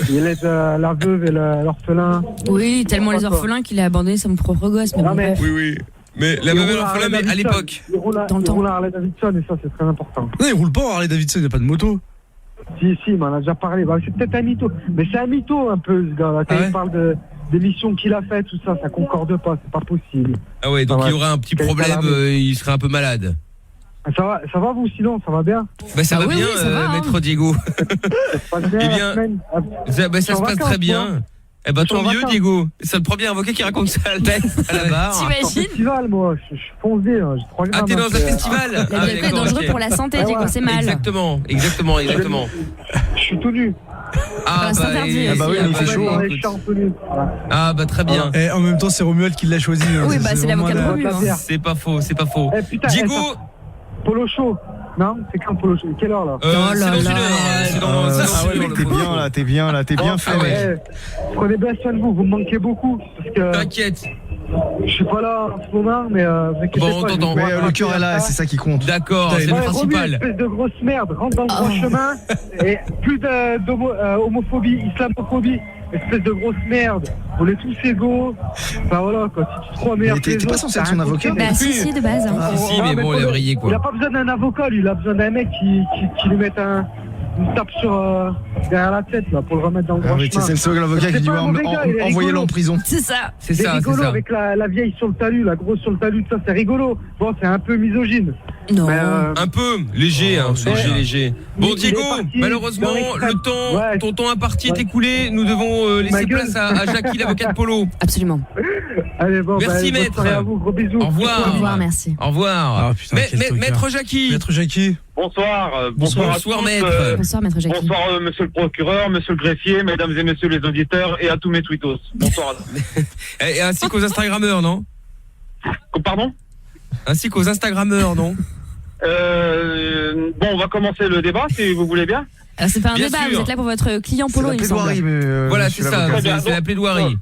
Il aide la veuve et l'orphelin. Oui, tellement les orphelins qu'il a abandonné son propre gosse. Mais Non, bon, mais- bref. Oui. Mais la Il même roule orphelin, mais à Harley-Davidson. l'époque. Il roule Dans le temps. à Harley Davidson et ça c'est très important. Non, il roule pas en Harley Davidson, il n'y a pas de moto. Si, il m'en a déjà parlé. Bah, c'est peut-être un mytho. Mais c'est un mytho un peu, ce gars. Quand Ah ouais il parle des missions qu'il a faites, tout ça, ça concorde pas, c'est pas possible. Ah ouais, donc Ah ouais. il y aurait un petit Quel problème, calamité. il serait un peu malade. Ça va vous sinon, ça va bien? Bah ça Ah va oui, bien, oui, ça va, hein. maître Diego. Ça se passe bien Eh la bien, semaine? Ça, bah, ça en se passe vacances, très bien. moi. Eh ben Je suis tant en mieux, vacances. Diego. C'est le premier avocat qui raconte ça à la barre. Je suis en T'imagines? festival, moi, je suis foncé, hein, j'ai 3 grammes. Ah, t'es dans un festival. L'alcool est d'accord, dangereux ok. pour la santé, Ah Diego, ouais. c'est mal. Exactement. Je suis tout nu. Ah c'est interdit et- aussi, bah oui, hein. il fait chaud, hein. Je suis en tout nu. Voilà. Ah bah très bien. Et en même temps, c'est Romuald qui l'a choisi. hein. Oui, bah c'est l'avocat de vraiment Romu. hein. C'est pas faux, c'est pas faux. Eh, putain, Diego, Polo chaud. Non, c'est quand Polo chaud? Quelle heure là? Oh c'est là dans une là. heure. C'est dans Ah c'est dans ouais, une mec, heure, t'es le bien pauvre. là, t'es bien fait, Ah mec. ouais. Prenez bien soin de vous, vous me manquez beaucoup. Parce que T'inquiète. je suis pas là en ce moment, mais vous inquiétez Bon, on pas. je vais t'entend. pouvoir Mais le rappeler cœur est là, à c'est ça qui compte. D'accord, Putain, c'est il le Ouais, Romu, principal. espèce de grosse merde, rentre dans le droit chemin et plus d'homophobie, islamophobie, espèce de grosse merde. On est tous égaux. Enfin voilà quoi, si tu te crois meilleur Mais que les t'es pas autres, censé t'as être son rien avocat, compris. Bah si, de base. hein. Si, mais bon, il a brillé Il a quoi. pas besoin d'un avocat, lui, il a besoin d'un mec qui lui mette une tape derrière la tête là pour le remettre dans le Ah droit oui, tu sais, chemin. c'est le seul avocat C'est qui dit pas un mauvais gars, il est envoyez-le rigolo. en prison. C'est ça. C'est C'est ça, c'est rigolo ça. avec la vieille sur le talus, la grosse sur le talus, tout ça, c'est rigolo. Bon, c'est un peu misogyne. Non. Mais, Un peu léger, hein, léger. Bon Il est Diego, parti malheureusement dans l'extrême. le temps, Ouais. ton temps imparti est écoulé. Nous devons laisser Ma gueule. place à Jackie, l'avocat de Polo. Absolument. Allez, bon, Merci, bonne maître. soirée à vous, gros bisous. Au revoir. Au revoir, merci. Au revoir. Ah, putain, quel tocard. Maître Jackie. Maître Jackie. Bonsoir. Bonsoir. à Bonsoir, tous, maître. Bonsoir, maître Jackie. Bonsoir, monsieur le procureur, monsieur le greffier, mesdames et messieurs les auditeurs et à tous mes tweetos. Bonsoir à tous. Et ainsi qu'aux Instagrammeurs, non? Pardon? Ainsi qu'aux Instagrammeurs, non? Bon, on va commencer le débat si vous voulez bien. Alors c'est pas un Bien débat, sûr. vous êtes là pour votre client C'est Polo, la il me semble. plaidoirie, mais Voilà, monsieur c'est ça, l'avocat. c'est la plaidoirie.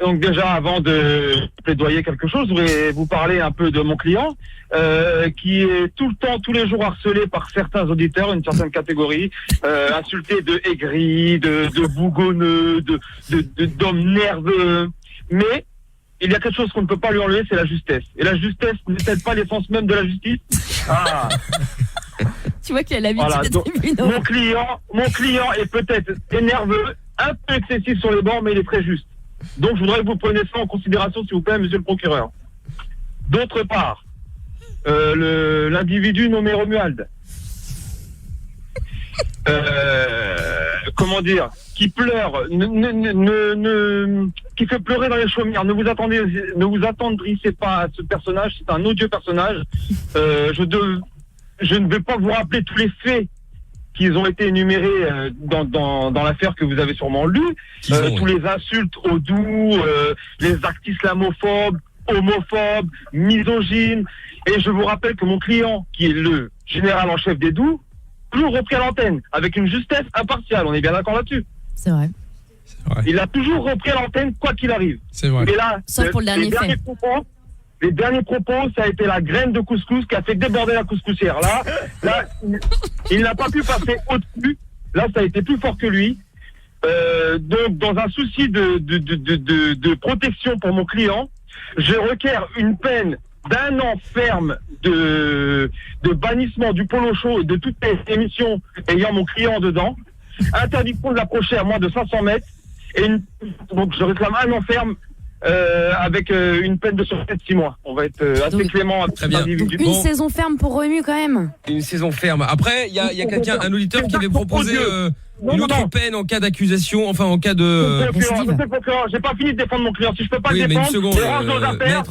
Donc déjà, avant de plaidoyer quelque chose, je voudrais vous parler un peu de mon client, qui est tout le temps, tous les jours harcelé par certains auditeurs, une certaine catégorie, insulté de aigri, de bougonneux, d'hommes nerveux. Mais il y a quelque chose qu'on ne peut pas lui enlever, c'est la justesse. Et la justesse n'est-elle pas l'essence même de la justice? Ah. Tu vois qu'il a l'habitude Voilà, des donc, tribunaux. mon client est peut-être énerveux, un peu excessif sur les bords, mais il est très juste. Donc je voudrais que vous preniez ça en considération, s'il vous plaît, monsieur le procureur. D'autre part, l'individu nommé Romuald, comment dire, qui pleure, qui fait pleurer dans les chaumières. Ne vous attendrissez pas à ce personnage, c'est un odieux personnage. Je ne vais pas vous rappeler tous les faits qui ont été énumérés dans l'affaire que vous avez sûrement lu, tous les insultes au doux, les actes islamophobes, homophobes, misogynes. Et je vous rappelle que mon client, qui est le général en chef des Doux, toujours repris à l'antenne, avec une justesse impartiale. On est bien d'accord là-dessus. C'est vrai. Il a toujours repris à l'antenne, quoi qu'il arrive. C'est vrai. Et là, Sauf pour le dernier fait. Les derniers propos, ça a été la graine de couscous qui a fait déborder la couscoussière. Là, il n'a pas pu passer au-dessus. Là, ça a été plus fort que lui. Donc, dans un souci de protection pour mon client, je requiers une peine d'1 an ferme de bannissement du Polo Show et de toutes les émissions ayant mon client dedans. Interdiction de l'approcher à moins de 500 mètres. Donc, je réclame 1 an ferme. Avec une peine de sûreté de 6 mois. On va être assez clément. Très bien. Donc une saison ferme pour Remu quand même. Une saison ferme. Après, il y a quelqu'un, un auditeur qui avait proposé une autre peine en cas d'accusation, enfin en cas de... J'ai pas fini de défendre mon client. Si je peux pas oui, le défendre, mais une seconde, range nos affaires,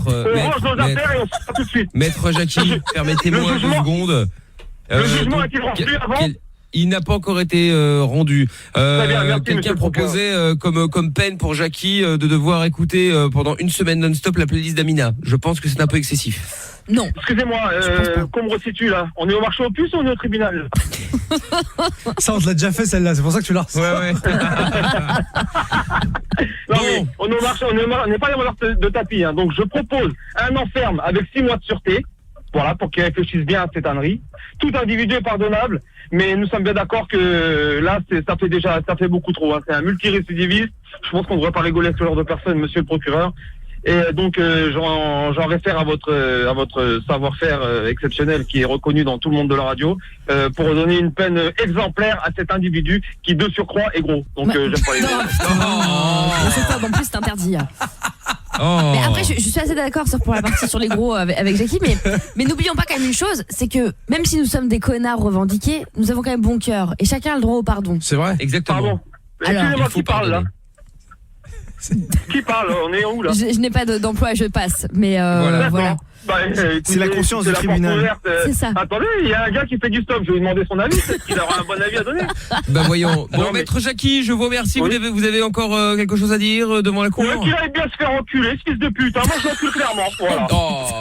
et on se fera tout de suite. Maître Jackie, permettez-moi 2 secondes. Le jugement a été rendu avant. Il n'a pas encore été rendu. Quelqu'un proposait comme peine pour Jackie de devoir écouter pendant 1 semaine non-stop la playlist d'Amina. Je pense que c'est un peu excessif. Non. Excusez-moi, qu'on me resitue là. On est au marché aux puces ou on est au tribunal? Ça, on te l'a déjà fait celle-là, c'est pour ça que tu l'as. Ouais. Non, mais on est au marché, on n'est pas les voleurs de tapis. Hein. Donc je propose 1 an ferme avec 6 mois de sûreté. Voilà, pour qu'ils réfléchissent bien à cette ânerie. Tout individu est pardonnable, mais nous sommes bien d'accord que là, ça fait beaucoup trop. Hein. C'est un multirécidiviste. Je pense qu'on ne devrait pas rigoler avec ce genre de personne, monsieur le procureur. Et donc, j'en réfère à votre savoir-faire exceptionnel qui est reconnu dans tout le monde de la radio, pour donner une peine exemplaire à cet individu qui, de surcroît, est gros. Donc, j'aime pas les mots. C'est pas, en plus, c'est interdit. Mais après, je suis assez d'accord pour la partie sur les gros avec Jackie, mais n'oublions pas quand même une chose, c'est que même si nous sommes des connards revendiqués, nous avons quand même bon cœur et chacun a le droit au pardon. C'est vrai, exactement. Pardon. Excusez-moi, qui parle là? Qui parle? On est où là? Je n'ai pas d'emploi, je passe, mais voilà. Bah, c'est la conscience du tribunal. C'est ça. Attendez, il y a un gars qui fait du stop, je vais lui demander son avis, peut-être qu'il aura un bon avis à donner. Bah voyons. Bon, maître Jackie, je vous remercie. Oui. Vous avez encore quelque chose à dire devant la cour? Qu'il aille bien se faire enculer, ce fils de pute. Moi, je l'encule clairement. Voilà.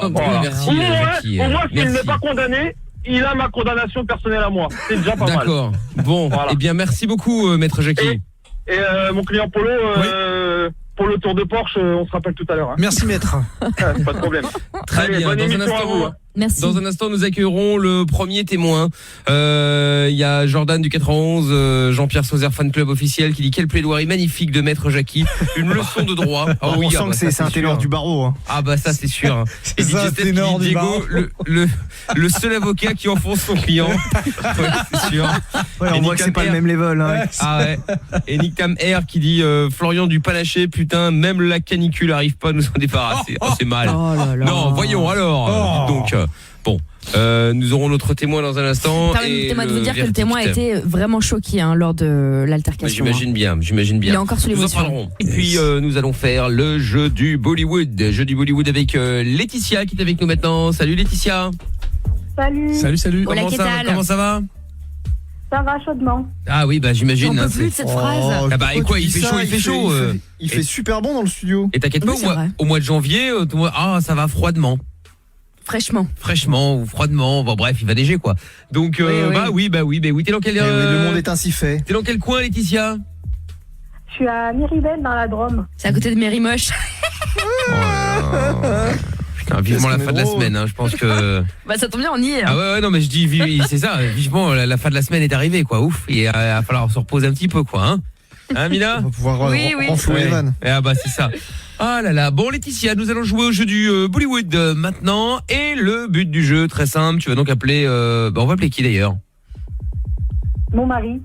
Voilà. Merci, Jackie. Au moins, s'il n'est pas condamné, il a ma condamnation personnelle à moi. C'est déjà pas mal. D'accord. Bon, voilà. Eh bien, merci beaucoup, maître Jackie. Et mon client Polo, pour le tour de Porsche, on se rappelle tout à l'heure. Hein. Merci, maître. Pas de problème. Très bien. Bonne émission à vous. Merci. Dans un instant, nous accueillerons le premier témoin. Il y a Jordan du 91, Jean-Pierre Sauzère fan club officiel, qui dit quelle plaidoirie magnifique de maître Jackie, une leçon de droit. Oh, oui, on sent que c'est un ténor du barreau. Hein. Ah bah ça c'est sûr. C'est ça, ténor du barreau. Le seul avocat qui enfonce son client. Ouais, c'est sûr. Ouais, on voit que c'est pas le même level. Hein. Ah ouais. Et Nick Tam Air qui dit Florian du Panaché, putain, même la canicule arrive pas à nous en débarrasser. Oh, c'est mal. Oh là là. Non, voyons alors. Donc bon, nous aurons notre témoin dans un instant. Permettez-moi de vous dire que le témoin a été vraiment choqué lors de l'altercation. J'imagine bien. Il est encore sous l'émotion. Et puis nous allons faire le jeu du Bollywood. Jeu du Bollywood avec Laetitia qui est avec nous maintenant. Salut Laetitia. Salut. Comment ça va? Ça va chaudement. Ah oui, bah j'imagine. J'en peux plus de cette phrase. Ah bah et quoi, il fait chaud. Il fait super bon dans le studio. Et t'inquiète pas, au mois de janvier, ça va froidement. Fraîchement ou froidement, bon bref, il va neiger quoi. Donc oui, t'es dans quel le monde est ainsi fait. T'es dans quel coin Laetitia? Je suis à Miribel dans la Drôme. C'est à côté de Mérimoche. Putain, vivement la fin de la semaine, hein, je pense que bah ça tombe bien, on y est. Ah ouais, non mais je dis c'est ça, vivement la fin de la semaine est arrivée quoi. Ouf, il va falloir se reposer un petit peu quoi, hein. Hein Mina? On va pouvoir renflouer les vannes. Ah bah c'est ça. Ah là là, bon Laetitia, nous allons jouer au jeu du Bollywood maintenant. Et le but du jeu, très simple, tu vas donc appeler... on va appeler qui d'ailleurs? Mon mari.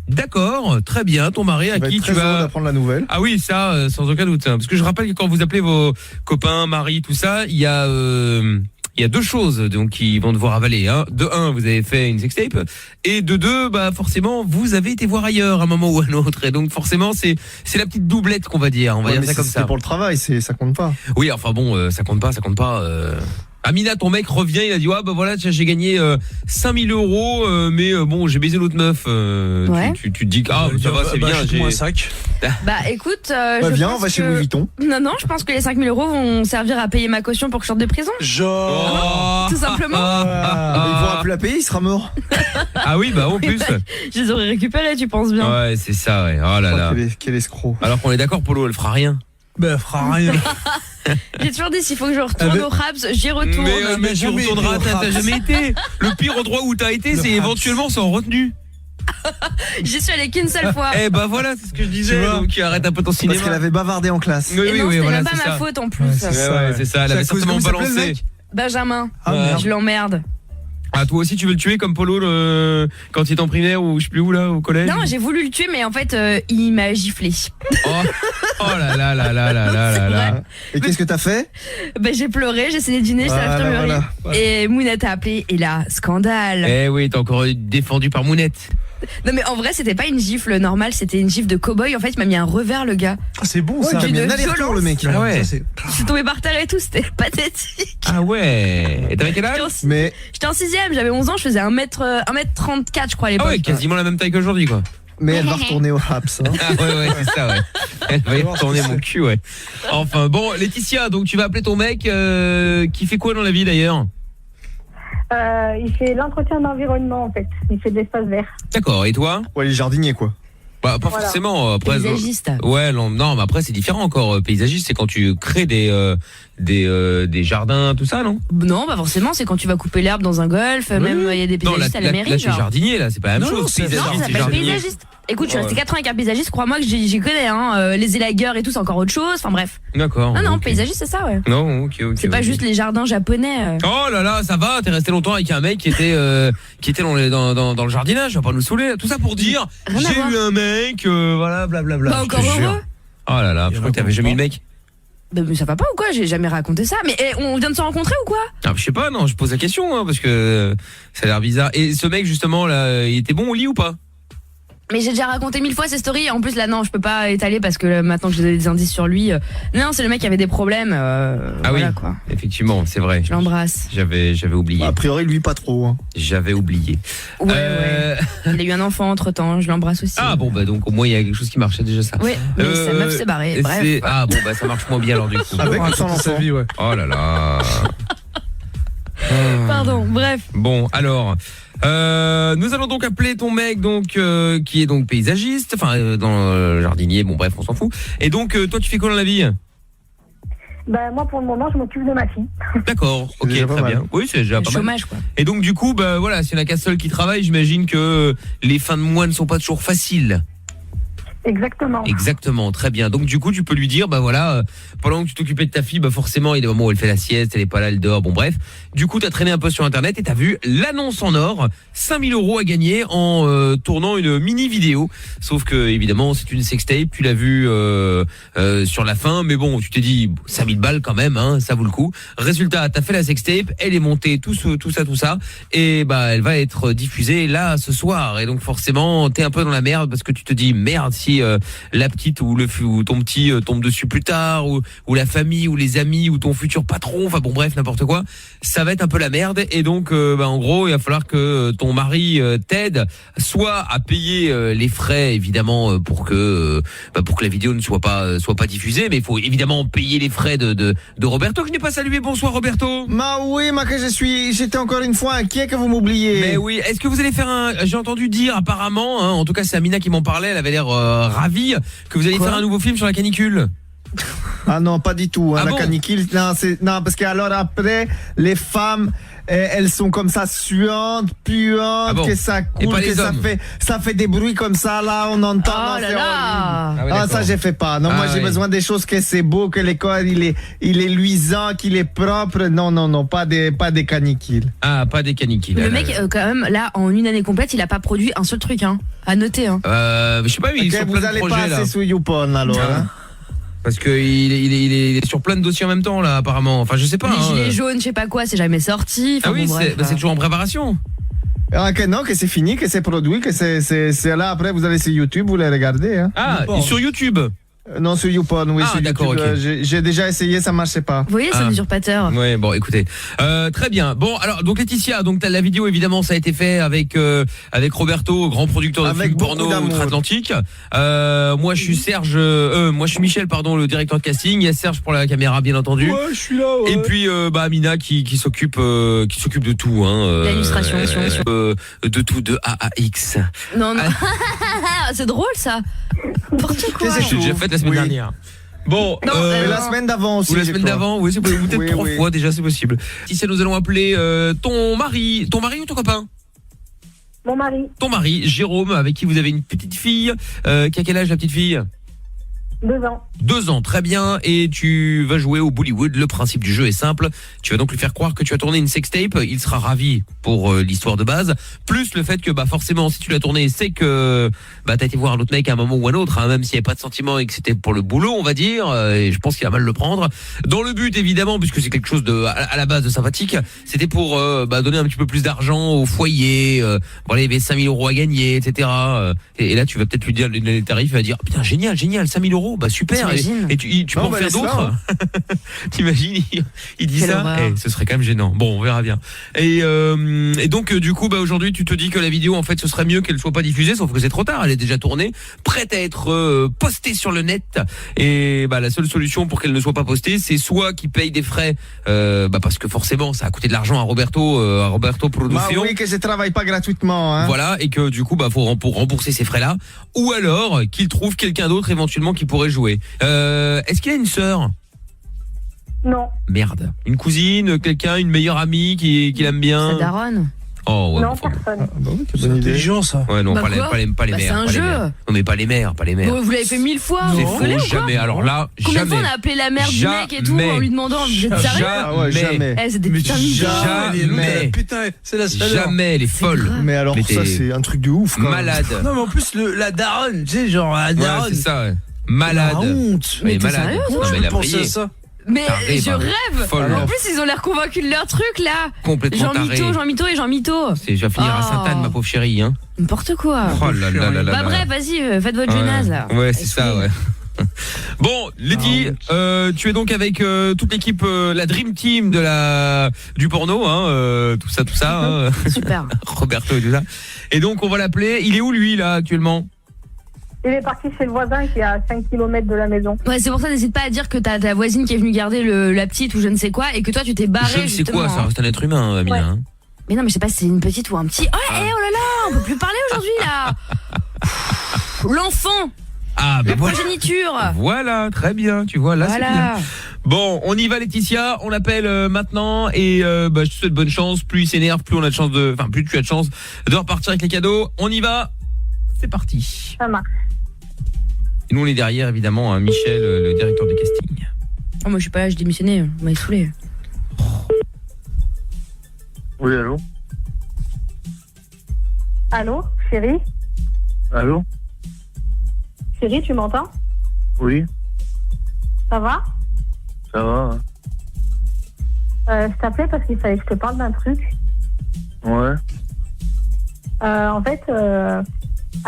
D'accord, très bien, ton mari à qui tu vas... d'apprendre la nouvelle. Ah oui, ça, sans aucun doute. Hein, parce que je rappelle que quand vous appelez vos copains, mari, tout ça, il y a 2 choses donc qui vont devoir avaler. Hein. De 1, vous avez fait une sextape. Et de 2, bah forcément, vous avez été voir ailleurs à un moment ou à un autre. Et donc forcément, c'est la petite doublette qu'on va dire. On va dire ça comme ça. C'est pour le travail, ça compte pas. Oui, enfin bon, ça compte pas. Amina, ton mec revient, il a dit ouais bah voilà, tiens, j'ai gagné 5000 €, mais bon, j'ai baisé l'autre meuf. Ouais. Tu te dis ça va, c'est bien. J'ai un sac. Bah écoute, viens, on va chez Louis Vuitton. Non, je pense que les 5000 € vont servir à payer ma caution pour que je sorte de prison. Genre. Tout simplement. Ils vont appeler la payer, il sera mort. Ah oui, bah en plus. Je les aurais récupérés, tu penses bien. Ouais, c'est ça, ouais. Oh là là. Quel escroc. Alors qu'on est d'accord, Polo, elle fera rien. Bah, elle fera rien. J'ai toujours dit s'il faut que je retourne au Raps, j'y retourne. Mais tu retourneras, t'as jamais été. Le pire endroit où t'as été, c'est éventuellement sans retenue. J'y suis allée qu'une seule fois. Eh bah voilà, c'est ce que je disais. Donc arrête un peu ton cinéma. Parce qu'elle avait bavardé en classe. Oui, Et non, c'était voilà, même pas c'est ma ça. faute en plus. C'est ça, elle avait certainement balancé. Benjamin, merde. je l'emmerde. Ah, toi aussi tu veux le tuer comme Polo quand il est en primaire ou je sais plus où là, au collège? Non, j'ai voulu le tuer, mais en fait, il m'a giflé. Oh là là là là là là là. Et qu'est-ce que t'as fait? Bah, j'ai pleuré, j'ai essayé de dîner, j'étais à l'infirmerie. Et Mounette a appelé, et là, scandale. Eh oui, t'es encore défendu par Mounette. Non mais en vrai c'était pas une gifle normale, c'était une gifle de cow-boy. En fait il m'a mis un revers le gars. C'est bon ça. Il a mis un aller-retour le mec. Ah ouais. Je suis tombée par terre et tout, c'était pathétique. Ah ouais. Et t'avais quel âge? J'étais en 6ème, j'avais 11 ans, je faisais 1m34 je crois à l'époque. Ah ouais, quasiment la même taille qu'aujourd'hui quoi. Mais elle va retourner au Raps. Hein. Ah ouais, c'est ça, ouais. Elle va y retourner mon cul, ouais. Enfin, bon, Laetitia, donc tu vas appeler ton mec qui fait quoi dans la vie d'ailleurs? Il fait l'entretien d'environnement en fait. Il fait de l'espace vert. D'accord, et toi? Ouais, les jardiniers quoi. Bah pas forcément. Après, paysagiste. Ouais, non, mais après c'est différent encore. Paysagiste, c'est quand tu crées des jardins, tout ça, non? Non, pas forcément. C'est quand tu vas couper l'herbe dans un golf. Même il y a des paysagistes à la mairie. Là, c'est jardinier, là, c'est pas la même chose. Paysagiste, ça s'appelle paysagiste. Écoute, je suis resté 4 ans avec un paysagiste. Crois-moi que j'y connais. Hein. Les élagueurs et tout, c'est encore autre chose. Enfin bref. D'accord. Non, paysagiste, c'est ça, ouais. Non, ok. C'est pas juste les jardins japonais. Oh là là, ça va. T'es resté longtemps avec un mec qui était dans le jardinage. Va pas nous saouler. Tout ça pour dire, j'ai eu un mec, voilà, blablabla. Bah encore heureux. Oh là là, je crois que t'avais jamais eu de mec. Bah, mais ça va pas ou quoi? J'ai jamais raconté ça. Mais on vient de se rencontrer ou quoi? Ah, je sais pas, non, je pose la question parce que ça a l'air bizarre. Et ce mec justement là, il était bon au lit ou pas? Mais j'ai déjà raconté 1000 fois ces stories. En plus là non, je peux pas étaler parce que maintenant que j'ai donné des indices sur lui. Non, c'est le mec qui avait des problèmes. Ah voilà, oui, quoi. Effectivement, c'est vrai. Je l'embrasse. J'avais oublié. A priori lui pas trop. Hein. J'avais oublié. Ouais. Il a eu un enfant entre temps. Je l'embrasse aussi. Ah bon bah donc au moins il y a quelque chose qui marchait déjà ça. Oui, mais sa meuf s'est barrée. Bref. Ah bon bah ça marche moins bien alors du coup. Avec ou sans l'enfant. Ouais. Oh là là. Pardon. Bref. Bon alors. Nous allons donc appeler ton mec donc qui est donc paysagiste, enfin dans le jardinier, bon bref on s'en fout. Et donc toi tu fais quoi dans la vie? Ben moi pour le moment je m'occupe de ma fille. D'accord, ok, très bien. Oui c'est déjà pas mal. Chômage quoi. Et donc du coup bah voilà, s'il y en a qu'un seul qui travaille, j'imagine que les fins de mois ne sont pas toujours faciles. Exactement. Exactement, très bien. Donc du coup, tu peux lui dire, bah voilà, pendant que tu t'occupais de ta fille, bah forcément, il y a des moments où elle fait la sieste, elle est pas là, elle dort, bon bref. Du coup, t'as traîné un peu sur internet et t'as vu l'annonce en or, 5000 € à gagner en tournant une mini vidéo. Sauf que évidemment, c'est une sextape, tu l'as vu sur la fin, mais bon, tu t'es dit 5000 balles quand même, hein, ça vaut le coup. Résultat, t'as fait la sextape, elle est montée, tout ça, et bah elle va être diffusée là ce soir. Et donc forcément, t'es un peu dans la merde parce que tu te dis merde si la petite ou ton petit tombe dessus plus tard ou la famille ou les amis ou ton futur patron, enfin bon bref n'importe quoi, ça va être un peu la merde. Et donc bah en gros il va falloir que ton mari t'aide soit à payer les frais évidemment pour que la vidéo ne soit pas diffusée, mais il faut évidemment payer les frais de Roberto que je n'ai pas salué. Bonsoir Roberto. Oui, que j'étais encore une fois inquiet que vous m'oubliez. Mais oui, est-ce que vous allez faire j'ai entendu dire apparemment, hein, en tout cas c'est Amina qui m'en parlait, elle avait l'air ravie que vous allez faire un nouveau film sur la canicule. Ah non, pas du tout. Hein, la canicule, non, parce que alors après, les femmes, elles sont comme ça suantes, puantes, que ça coule, que ça fait des bruits comme ça, là, on entend. Oh là là. Ah, ça, j'ai fait pas. Non, moi, j'ai besoin des choses que c'est beau, que le corps, il est luisant, qu'il est propre. Non, pas des canicules. Ah, pas des canicules. Le mec, quand même, là, en une année complète, il a pas produit un seul truc, hein. À noter, hein. Je sais pas, il est sur plein de projets, là. Vous allez pas assez sur YouPorn, alors, hein. Parce que il est sur plein de dossiers en même temps là apparemment. Enfin je sais pas. Les gilets jaunes, je sais pas quoi, c'est jamais sorti. Enfin, ah oui, bon, c'est toujours en préparation. Ah que non, que c'est fini, que c'est produit, que c'est là après vous allez sur YouTube, vous les regardez. Hein. Ah, sur YouTube. Non, sur YouPorn, oui. Ah, d'accord, ok. J'ai déjà essayé, ça marchait pas. Vous voyez, c'est un usurpateur. Ouais, bon, écoutez. Très bien. Bon, alors, donc Laetitia, donc la vidéo, évidemment, ça a été fait avec Roberto, grand producteur de films porno outre-Atlantique. Moi, je suis Serge, moi, je suis Michel, pardon, le directeur de casting. Il y a Serge pour la caméra, bien entendu. Ouais, je suis là, ouais. Et puis, Amina qui s'occupe de tout, hein. L'illustration, de tout, de A à X. Non. C'est drôle, ça. N'importe quoi. J'ai déjà fait la semaine dernière. Bon, la semaine d'avant aussi. Ou la semaine d'avant, oui, c'est peut-être 3 fois déjà, c'est possible. Si nous allons appeler ton mari ou ton copain? Mon mari. Ton mari, Jérôme, avec qui vous avez une petite fille. Qui a quel âge la petite fille? 2 ans. 2 ans, très bien. Et tu vas jouer au Bollywood. Le principe du jeu est simple. Tu vas donc lui faire croire que tu as tourné une sextape. Il sera ravi pour l'histoire de base. Plus le fait que, forcément, si tu l'as tourné, c'est que, t'as été voir un autre mec à un moment ou un autre, hein, même s'il n'y avait pas de sentiment et que c'était pour le boulot, on va dire. Et je pense qu'il va mal le prendre. Dans le but, évidemment, puisque c'est quelque chose à la base de sympathique, c'était pour, donner un petit peu plus d'argent au foyer. Voilà, il y avait 5 000 € à gagner, etc. Et là, tu vas peut-être lui dire les tarifs. Il va dire, putain, génial, 5 000 €. Super. Et tu peux en faire d'autres. T'imagines, il dit ça. Ce serait quand même gênant. Bon, on verra bien. Et donc du coup, aujourd'hui, tu te dis que la vidéo, en fait, ce serait mieux qu'elle soit pas diffusée, sauf que c'est trop tard. Elle est déjà tournée, prête à être postée sur le net. Et la seule solution pour qu'elle ne soit pas postée, c'est soit qu'il paye des frais, parce que forcément, ça a coûté de l'argent à Roberto Production. Oui, que je travaille pas gratuitement. Hein. Voilà, et que du coup, faut pour rembourser ces frais-là, ou alors qu'il trouve quelqu'un d'autre éventuellement qui pourrait jouer. Est-ce qu'il a une sœur? Non. Merde. Une cousine, quelqu'un, une meilleure amie qui l'aime bien? Sa daronne. Oh ouais. Non, personne. C'est intelligent, ça. Ouais, non, pas les mères. C'est un jeu. Non, mais pas les mères. Vous l'avez fait 1000 fois. C'est faux, jamais. Alors là, combien de fois jamais. on a appelé la mère du mec et tout en lui demandant, vous êtes sérieux? Jamais. C'est des putains de Jamais. Putain, c'est la seule. Jamais, elle est folle. Mais alors ça, c'est un truc de ouf. Malade. Non, mais en plus, la daronne, tu sais, genre la daronne. Ouais, c'est ça, ouais. Malade. La honte. Mais malade. Sérieux, non, mais elle a brillé. ça. Mais je rêve. Folle. En plus, ils ont l'air convaincus de leur truc là. Complètement taré. Jean Mito et Jean Mito. Je vais finir à Sainte-Anne, ma pauvre chérie, hein. N'importe quoi. Oh là là là là. Bref, vas-y, faites votre jeunesse là. Ouais, c'est ça, ouais. Bon, Letty, tu es donc avec toute l'équipe, la Dream Team du porno, hein, tout ça, hein. Super. Roberto et tout ça. Et donc on va l'appeler. Il est où lui là actuellement? Il est parti chez le voisin qui est à 5 km de la maison. Ouais, c'est pour ça, n'hésite pas à dire que t'as ta voisine qui est venue garder la petite ou je ne sais quoi et que toi tu t'es barré. Je ne sais quoi, ça reste un être humain, Amina. Ouais. Hein. Mais non, mais je sais pas si c'est une petite ou un petit. Oh là là, on peut plus parler aujourd'hui là. L'enfant. Ah, mais voilà. Progéniture. Voilà, très bien, tu vois, là c'est bien. Bon, on y va Laetitia, on l'appelle maintenant et je te souhaite bonne chance, plus il s'énerve, plus on a de chance plus tu as de chance de repartir avec les cadeaux. On y va. C'est parti. Ça marche. Et nous on est derrière évidemment, hein, Michel, le directeur du casting. Oh, moi je suis pas là, j'ai démissionné, vous m'avez saoulé. Oui, allô? Allô, chérie? Allô? Chérie, tu m'entends? Oui, Ça va? ça va. Je t'appelais parce qu'il fallait que je te parle d'un truc. Ouais. En fait, à